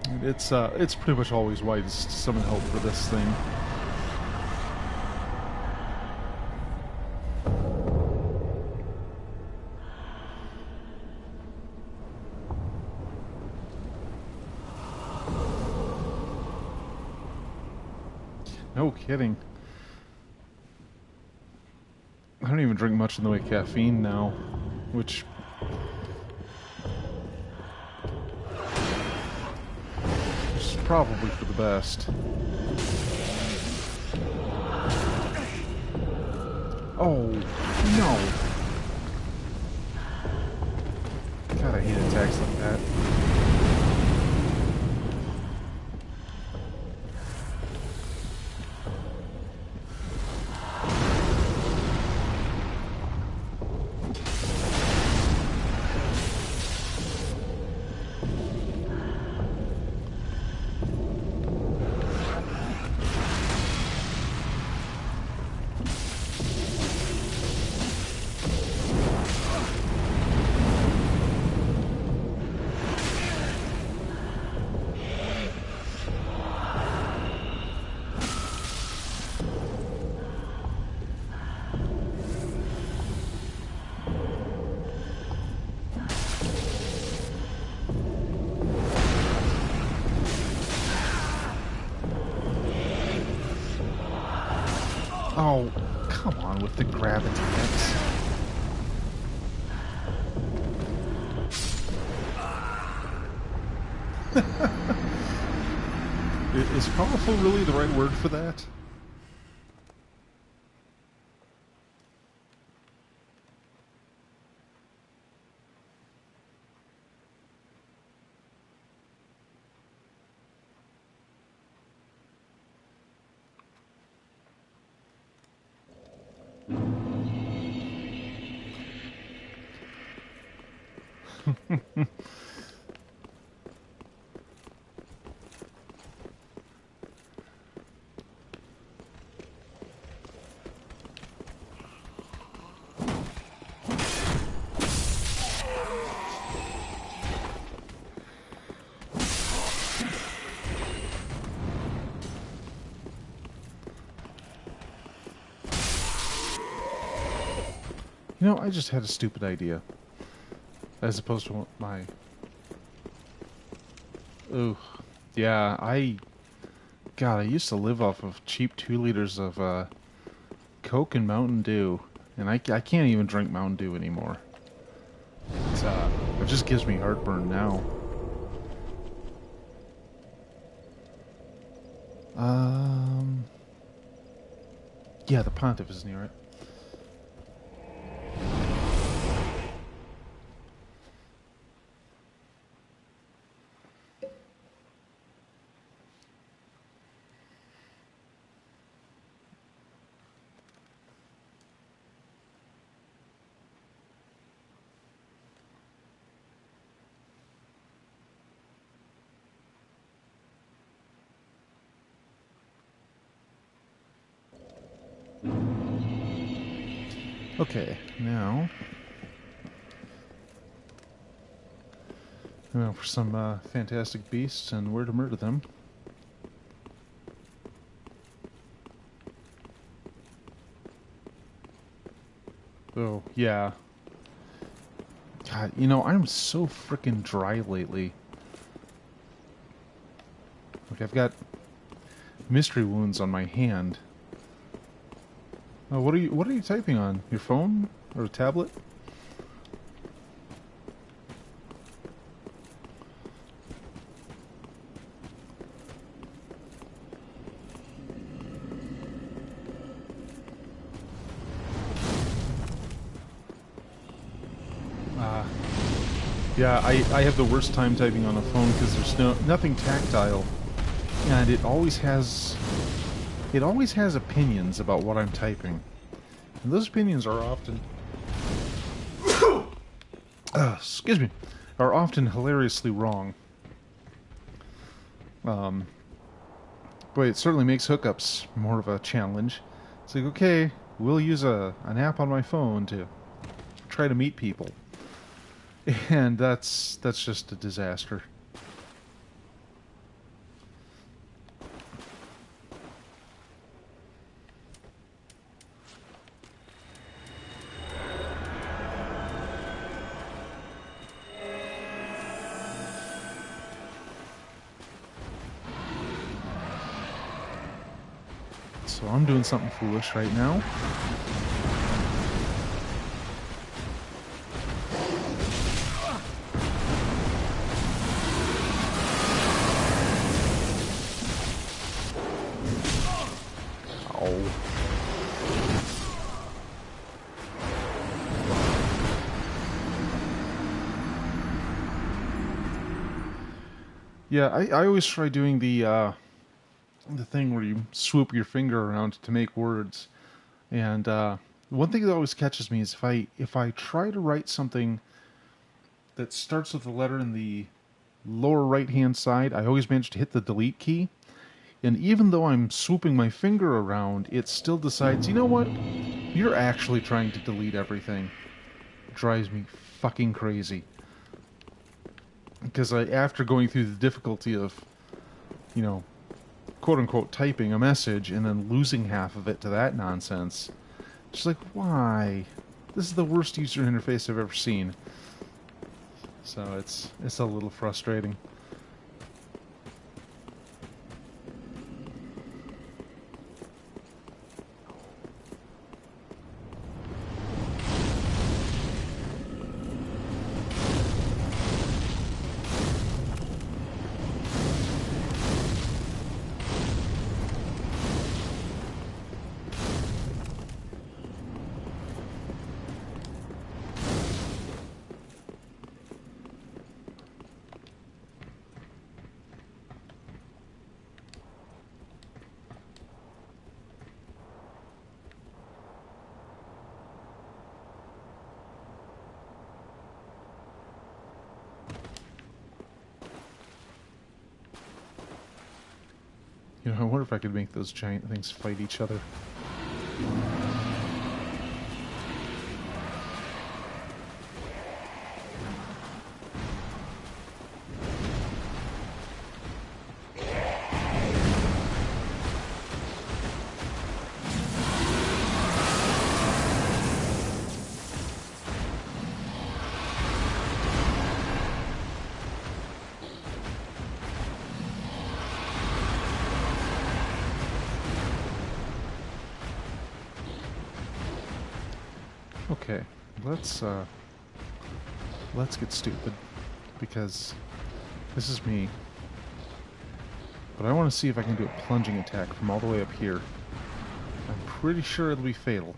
And it's pretty much always wise to summon help for this thing. No kidding. I don't even drink much in the way of caffeine now, which is probably for the best. Oh, no. God, I hate attacks like that. Oh, come on with the grab attacks. Is powerful really the right word for that? You know, I just had a stupid idea. As opposed to my... Ooh. Yeah, God, I used to live off of cheap 2 liters of Coke and Mountain Dew. And I can't even drink Mountain Dew anymore. It just gives me heartburn now. Yeah, the Pontiff is near it. Okay, now for some fantastic beasts and where to murder them. Oh, yeah. God, you know, I'm so frickin' dry lately. Like, I've got mystery wounds on my hand. Oh, what are you typing on? Your phone? Or a tablet? Yeah, I have the worst time typing on a phone because there's nothing tactile, and it always has opinions about what I'm typing, and those opinions are often excuse me, are often hilariously wrong. Boy, it certainly makes hookups more of a challenge. It's like, okay, we'll use an app on my phone to try to meet people. And that's just a disaster. So I'm doing something foolish right now. Ow. Yeah, I always try doing the thing where you swoop your finger around to make words. And one thing that always catches me is if I try to write something that starts with a letter in the lower right hand side, I always manage to hit the delete key. And even though I'm swooping my finger around, it still decides, you know what? You're actually trying to delete everything. It drives me fucking crazy. Because after going through the difficulty of, quote-unquote typing a message and then losing half of it to that nonsense, just like, why? This is the worst user interface I've ever seen. So it's a little frustrating. I wonder if I could make those giant things fight each other. Okay, let's get stupid, because this is me. But I want to see if I can do a plunging attack from all the way up here. I'm pretty sure it'll be fatal.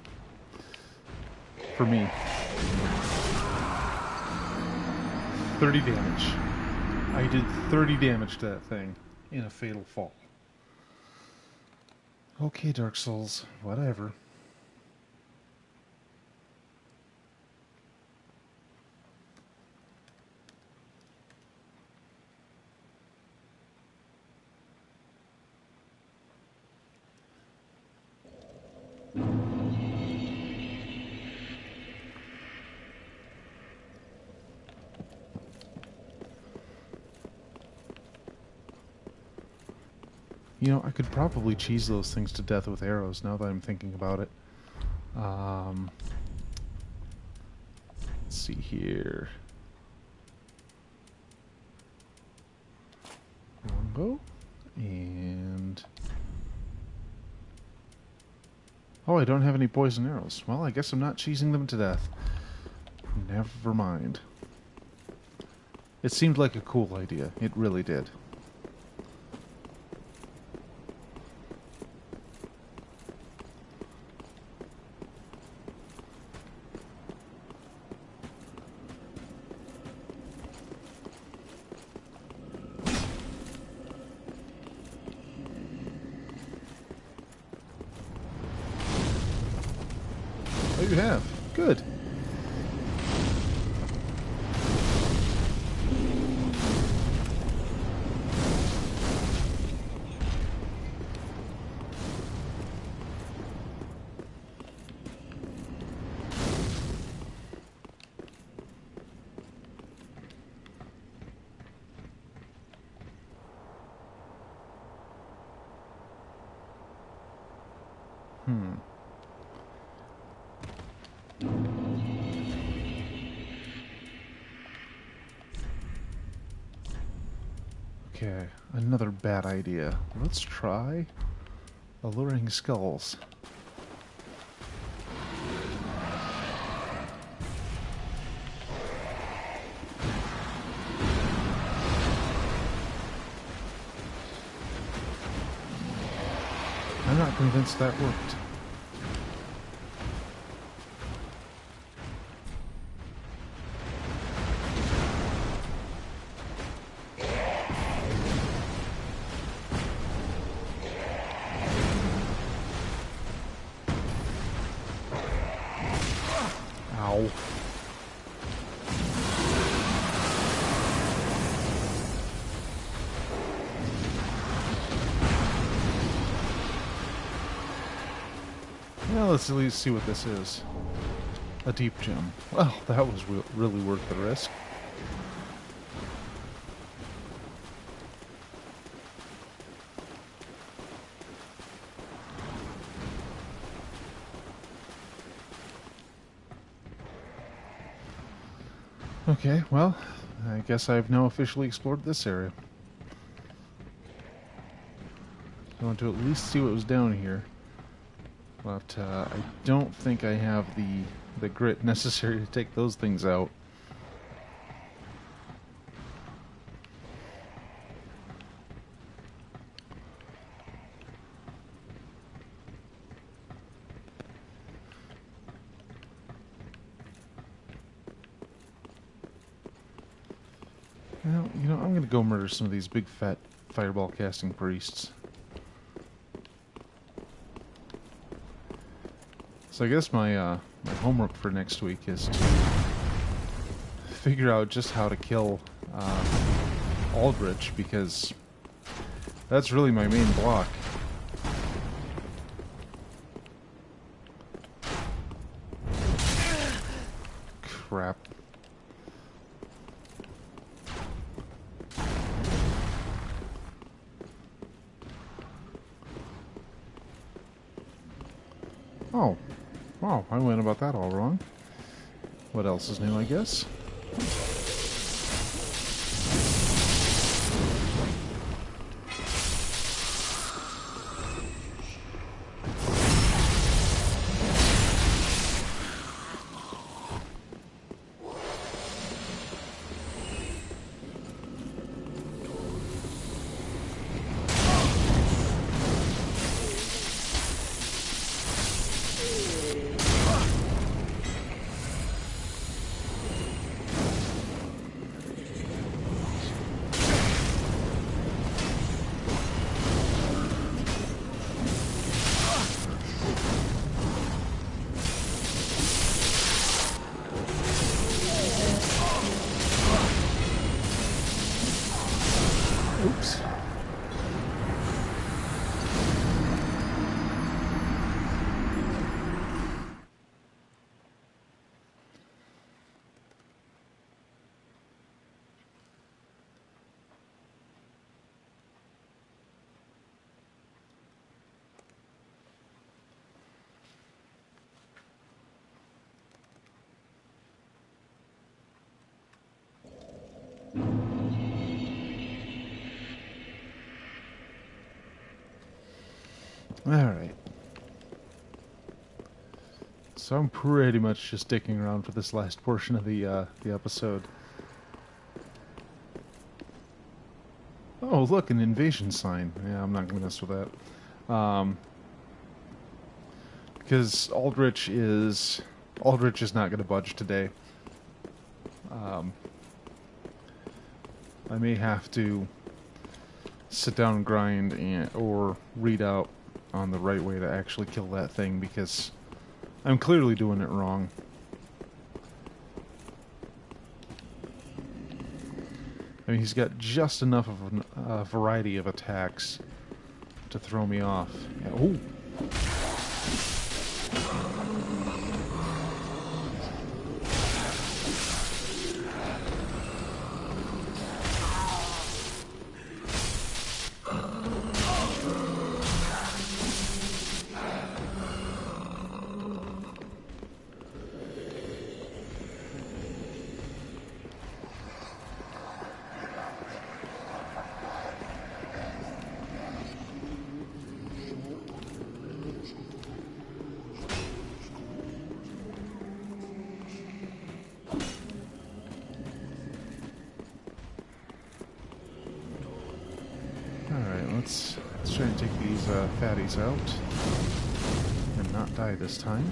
For me. 30 damage. I did 30 damage to that thing in a fatal fall. Okay, Dark Souls, whatever. I could probably cheese those things to death with arrows now that I'm thinking about it. Let's see here. Longbow. And... oh, I don't have any poison arrows. Well, I guess I'm not cheesing them to death. Never mind. It seemed like a cool idea. It really did. Oh, you have. Good. Okay, another bad idea. Let's try alluring skulls. I'm not convinced that worked. Ow. Well, let's at least see what this is. A deep gem. Well, that was really worth the risk. Okay, well, I guess I've now officially explored this area. I want to at least see what was down here. But I don't think I have the grit necessary to take those things out. Well, you know, I'm going to go murder some of these big fat fireball casting priests. So I guess my my homework for next week is to figure out just how to kill Aldrich, because that's really my main block. Crap. Oh. Wow, I went about that all wrong. What else is new, I guess? Oops. Alright. So I'm pretty much just sticking around for this last portion of the episode. Oh, look, an invasion sign. Yeah, I'm not going to mess with that. Because Aldrich is not going to budge today. I may have to sit down and grind or read out on the right way to actually kill that thing, because I'm clearly doing it wrong. I mean, he's got just enough of a variety of attacks to throw me off. Yeah, ooh. fatties out and not die this time.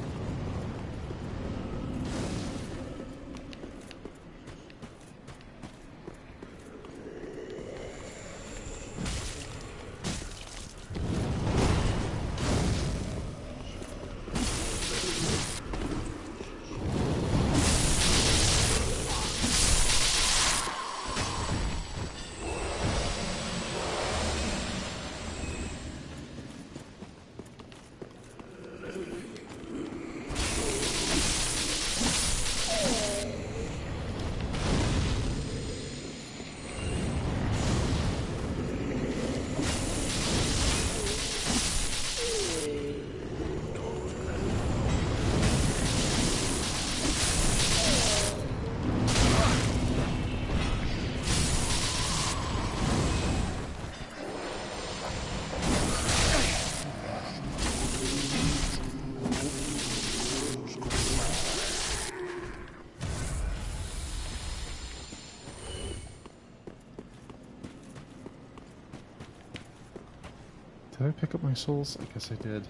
Did I pick up my souls? I guess I did.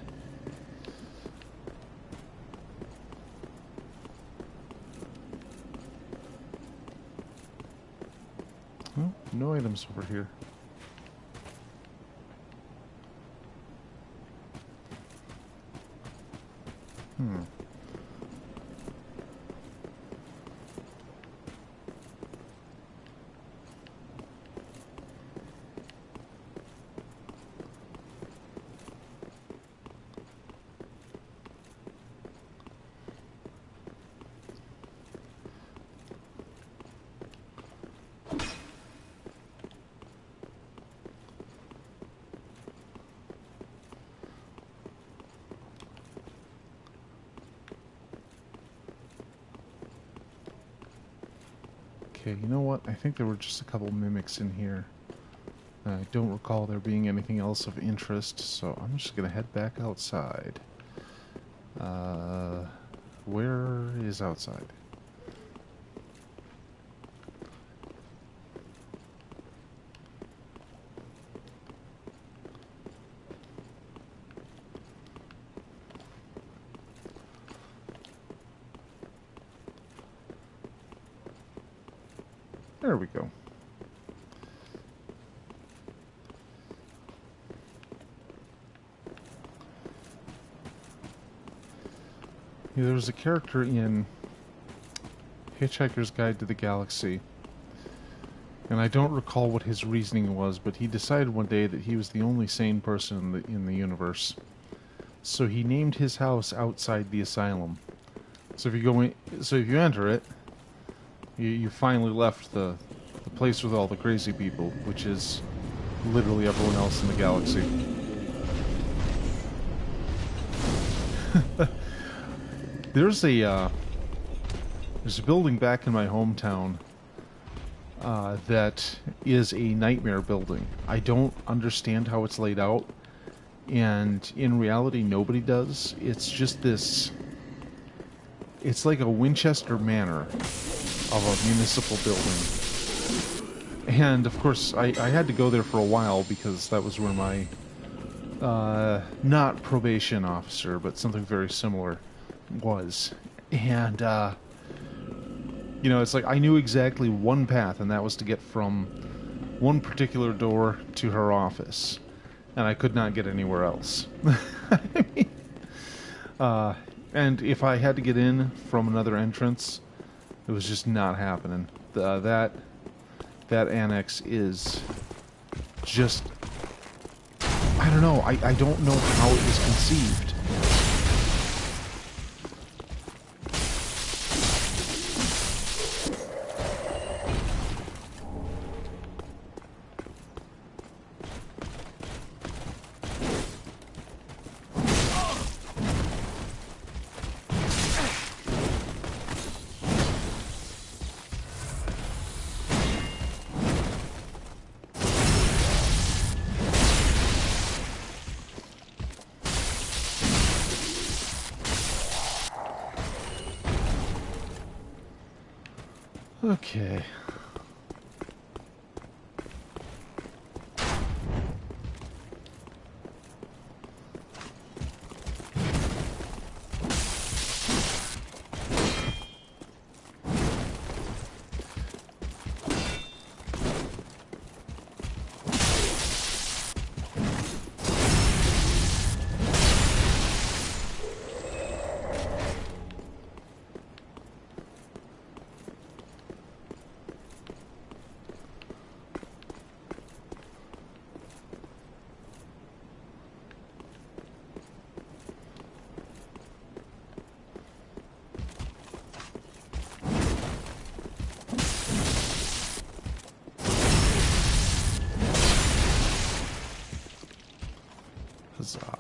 Oh, no items over here. Okay, you know what? I think there were just a couple mimics in here. I don't recall there being anything else of interest, so I'm just going to head back outside. Where is outside? There we go. Yeah, there was a character in Hitchhiker's Guide to the Galaxy, and I don't recall what his reasoning was, but he decided one day that he was the only sane person in the universe. So he named his house outside the asylum. So if you go in, so if you enter it, you finally left the place with all the crazy people, which is literally everyone else in the galaxy. There's a building back in my hometown that is a nightmare building. I don't understand how it's laid out, and in reality nobody does. It's just this... It's like a Winchester Manor of a municipal building. And, of course, I had to go there for a while because that was where my, not probation officer, but something very similar was. And, you know, it's like I knew exactly one path, and that was to get from one particular door to her office. And I could not get anywhere else. I mean, and if I had to get in from another entrance, it was just not happening. That annex is just... I don't know. I don't know how it was conceived. Okay. Huzzah.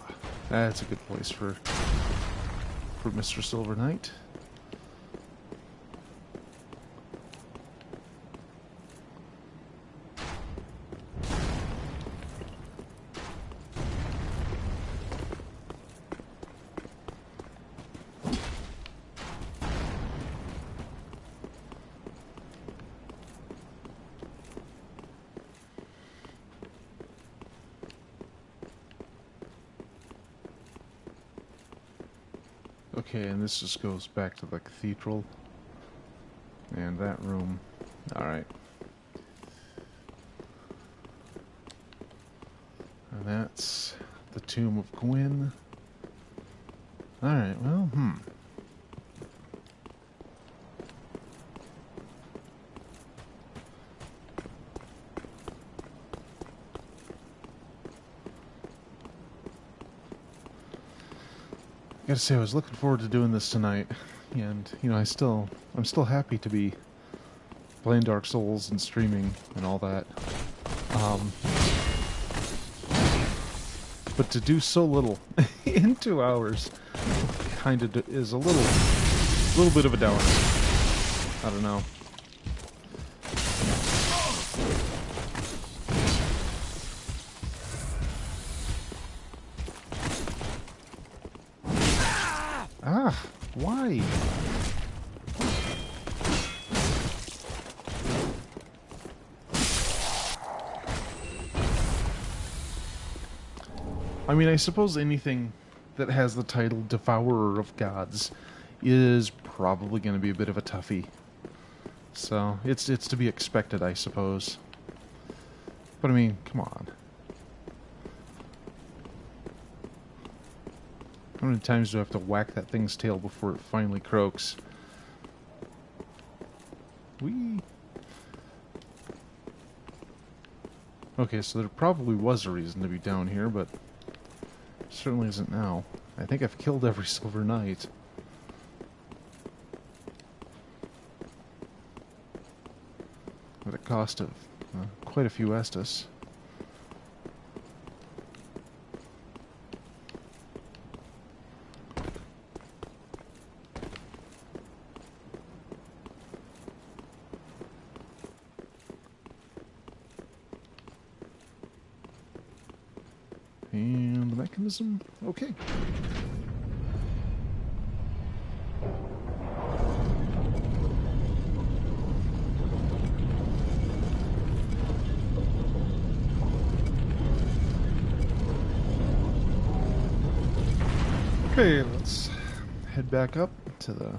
That's a good place for Mr. Silver Knight. Okay, and this just goes back to the cathedral. And that room. Alright. And that's the tomb of Gwyn. Alright, well, gotta say, I was looking forward to doing this tonight, and you know, I'm still happy to be playing Dark Souls and streaming and all that. But to do so little in 2 hours, kind of is a little bit of a downer. I don't know. Ah, why? I mean, I suppose anything that has the title Devourer of Gods is probably going to be a bit of a toughie. So, it's to be expected, I suppose. But I mean, come on. How many times do I have to whack that thing's tail before it finally croaks? Whee! Okay, so there probably was a reason to be down here, but certainly isn't now. I think I've killed every Silver Knight. At a cost of quite a few Estus. And the mechanism, okay. Okay, let's head back up to the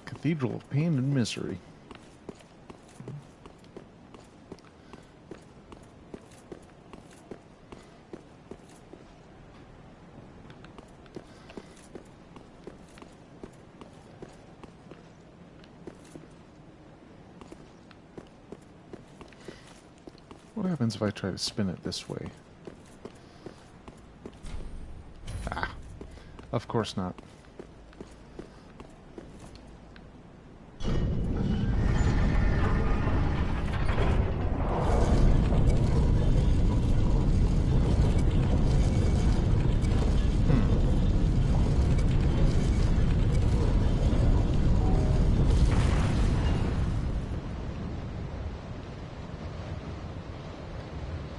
Cathedral of Pain and Misery. What happens if I try to spin it this way? Ah, of course not.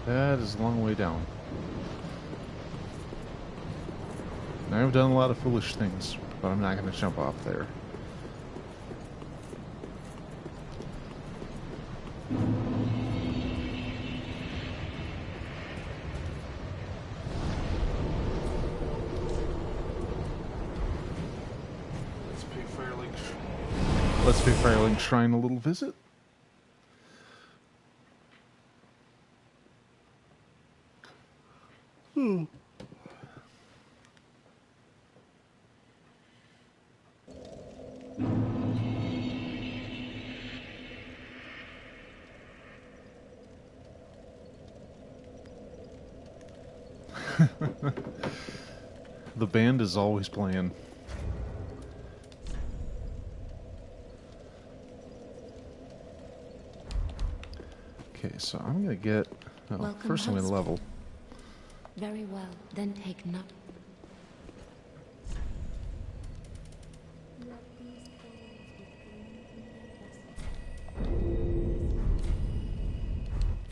That is a long way down. I've done a lot of foolish things, but I'm not going to jump off there. Let's pay Firelink Shrine a little visit. The band is always playing. Okay, so I'm gonna get... Oh, Welcome, first I'm gonna husband. level. Very well, then take no.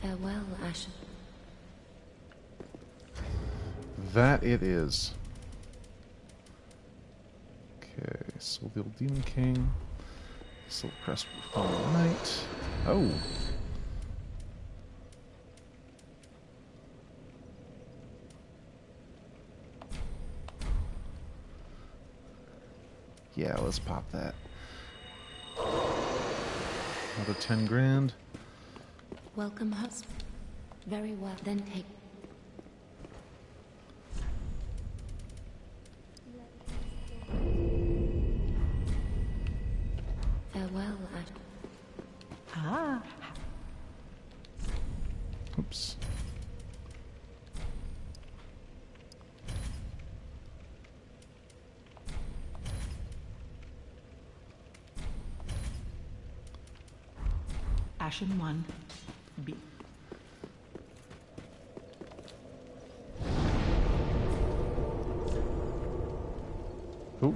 Farewell, Asher. That it is. Okay, so the old Demon King. Silver Crest Fallen Knight. Oh. Yeah, let's pop that. Another 10 grand. Welcome, husband. Very well, then take. Farewell, Asher. Ah, Oops. Ashen 1, B. Oh.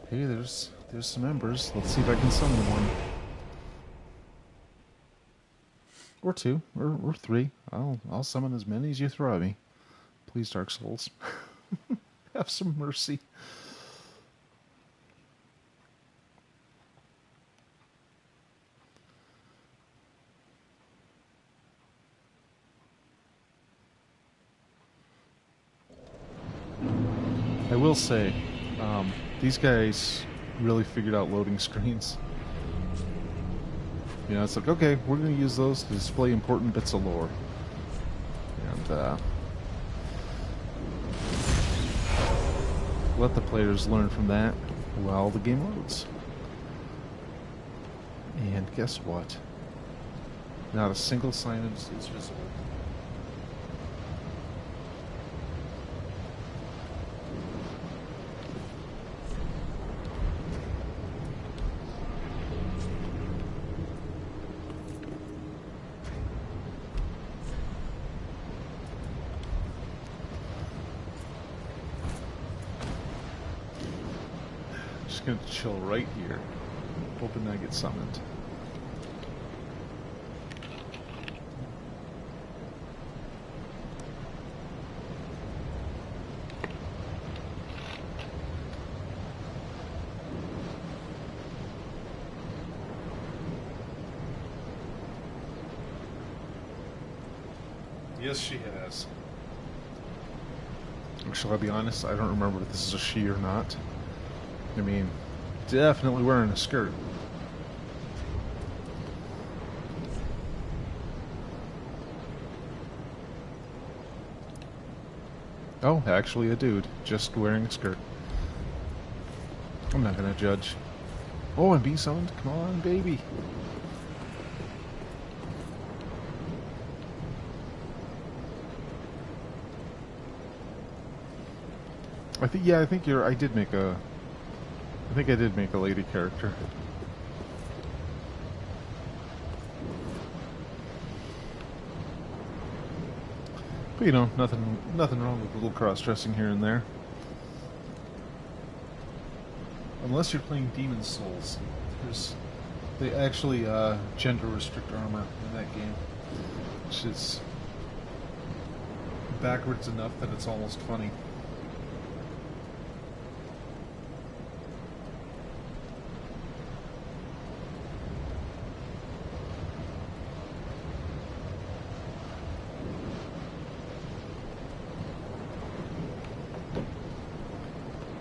Hey, there's some embers. Let's see if I can summon one. Or two. Or three. I'll summon as many as you throw at me. Please, Dark Souls. Have some mercy. I will say, these guys really figured out loading screens. You know, it's like, okay, we're going to use those to display important bits of lore. And, let the players learn from that while the game loads. And guess what? Not a single sign is visible. Just gonna chill right here, hoping I get summoned. Yes, she has. Actually, I'll be honest, I don't remember if this is a she or not. I mean, definitely wearing a skirt. Oh, actually a dude, just wearing a skirt. I'm not gonna judge. Oh, and be summoned? Come on, baby. I think I did make a lady character. But you know, nothing wrong with a little cross-dressing here and there. Unless you're playing Demon Souls. They actually gender restrict armor in that game. Which is backwards enough that it's almost funny.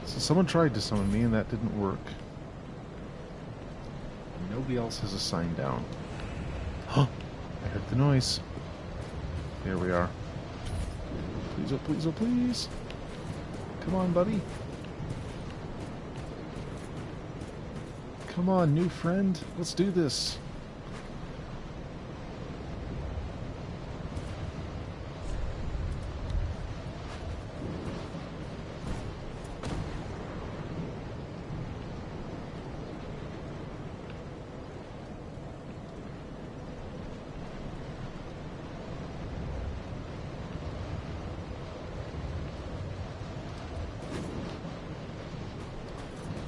So someone tried to summon me and that didn't work. Nobody else has a sign down. Huh! I heard the noise. Here we are. Please, oh please, oh please! Come on, buddy. Come on, new friend. Let's do this.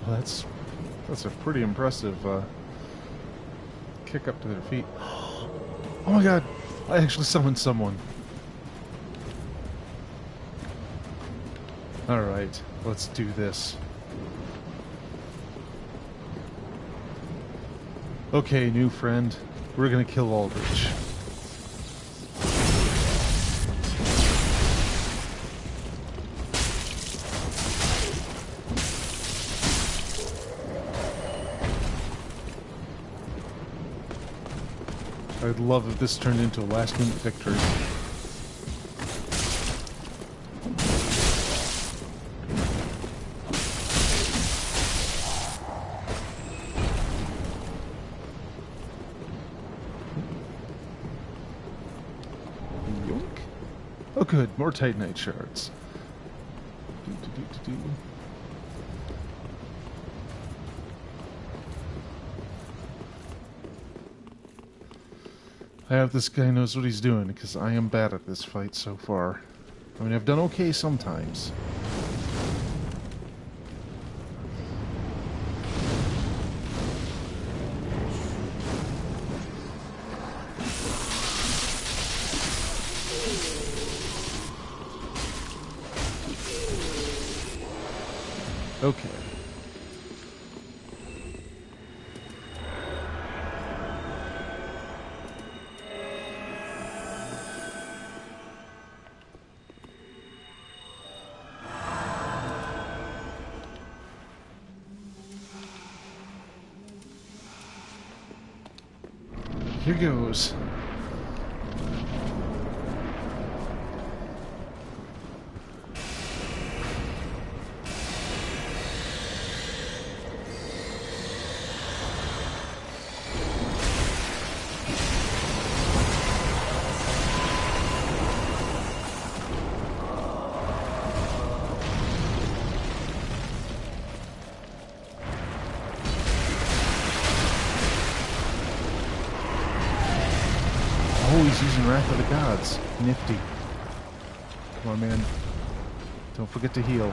Well, that's a pretty impressive kick up to their feet. Oh my god! I actually summoned someone. Alright, let's do this. Okay, new friend. We're gonna kill Aldrich. I'd love if this turned into a last-minute victory. Yoink. Oh good, more Titanite shards. Do-do-do-do-do. I hope this guy knows what he's doing, because I am bad at this fight so far. I mean, I've done okay sometimes. Okay. Here goes. Oh, he's using Wrath of the Gods. Nifty. Come on, man. Don't forget to heal.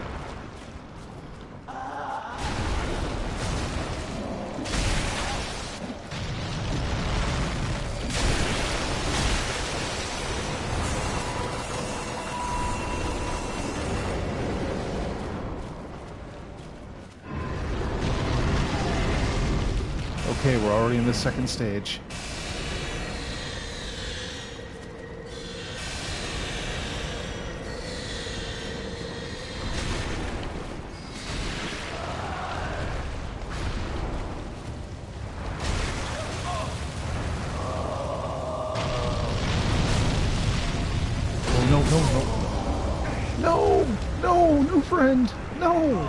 Okay, we're already in the second stage. No! No! New friend! No!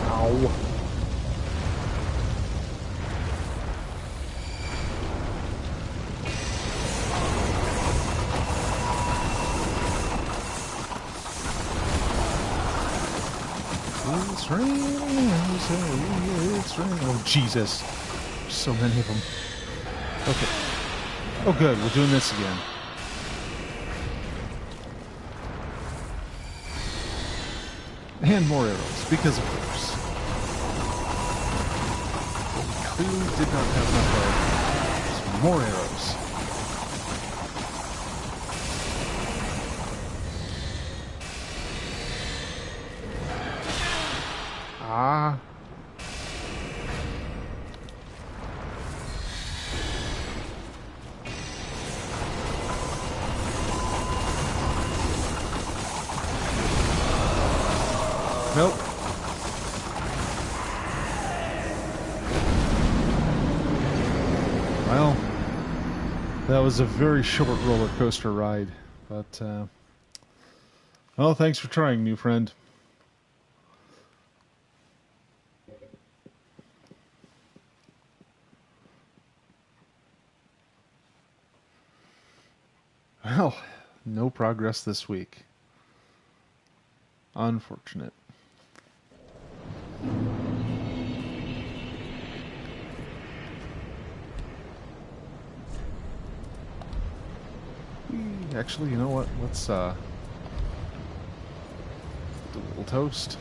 Ow. It's raining, it's raining. Oh, Jesus. So many of them. Okay. Oh, good. We're doing this again. And more arrows, because of course. What we clearly did not have enough of is more arrows. Ah. Nope. Well, that was a very short roller coaster ride, but, well, thanks for trying, new friend. Well, no progress this week. Unfortunate. Actually, you know what? Let's do a little toast.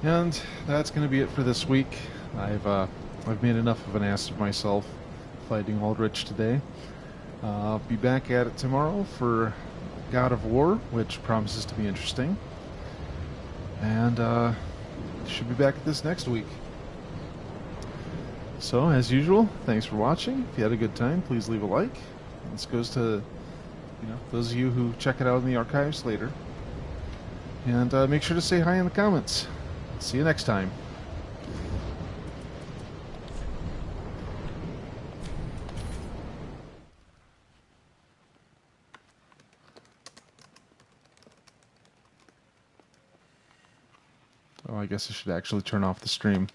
And that's going to be it for this week. I've made enough of an ass of myself fighting Aldrich today. I'll be back at it tomorrow for God of War, which promises to be interesting. And should be back at this next week. So, as usual, thanks for watching. If you had a good time, please leave a like. This goes to, those of you who check it out in the archives later. And make sure to say hi in the comments. See you next time. Oh, I guess I should actually turn off the stream.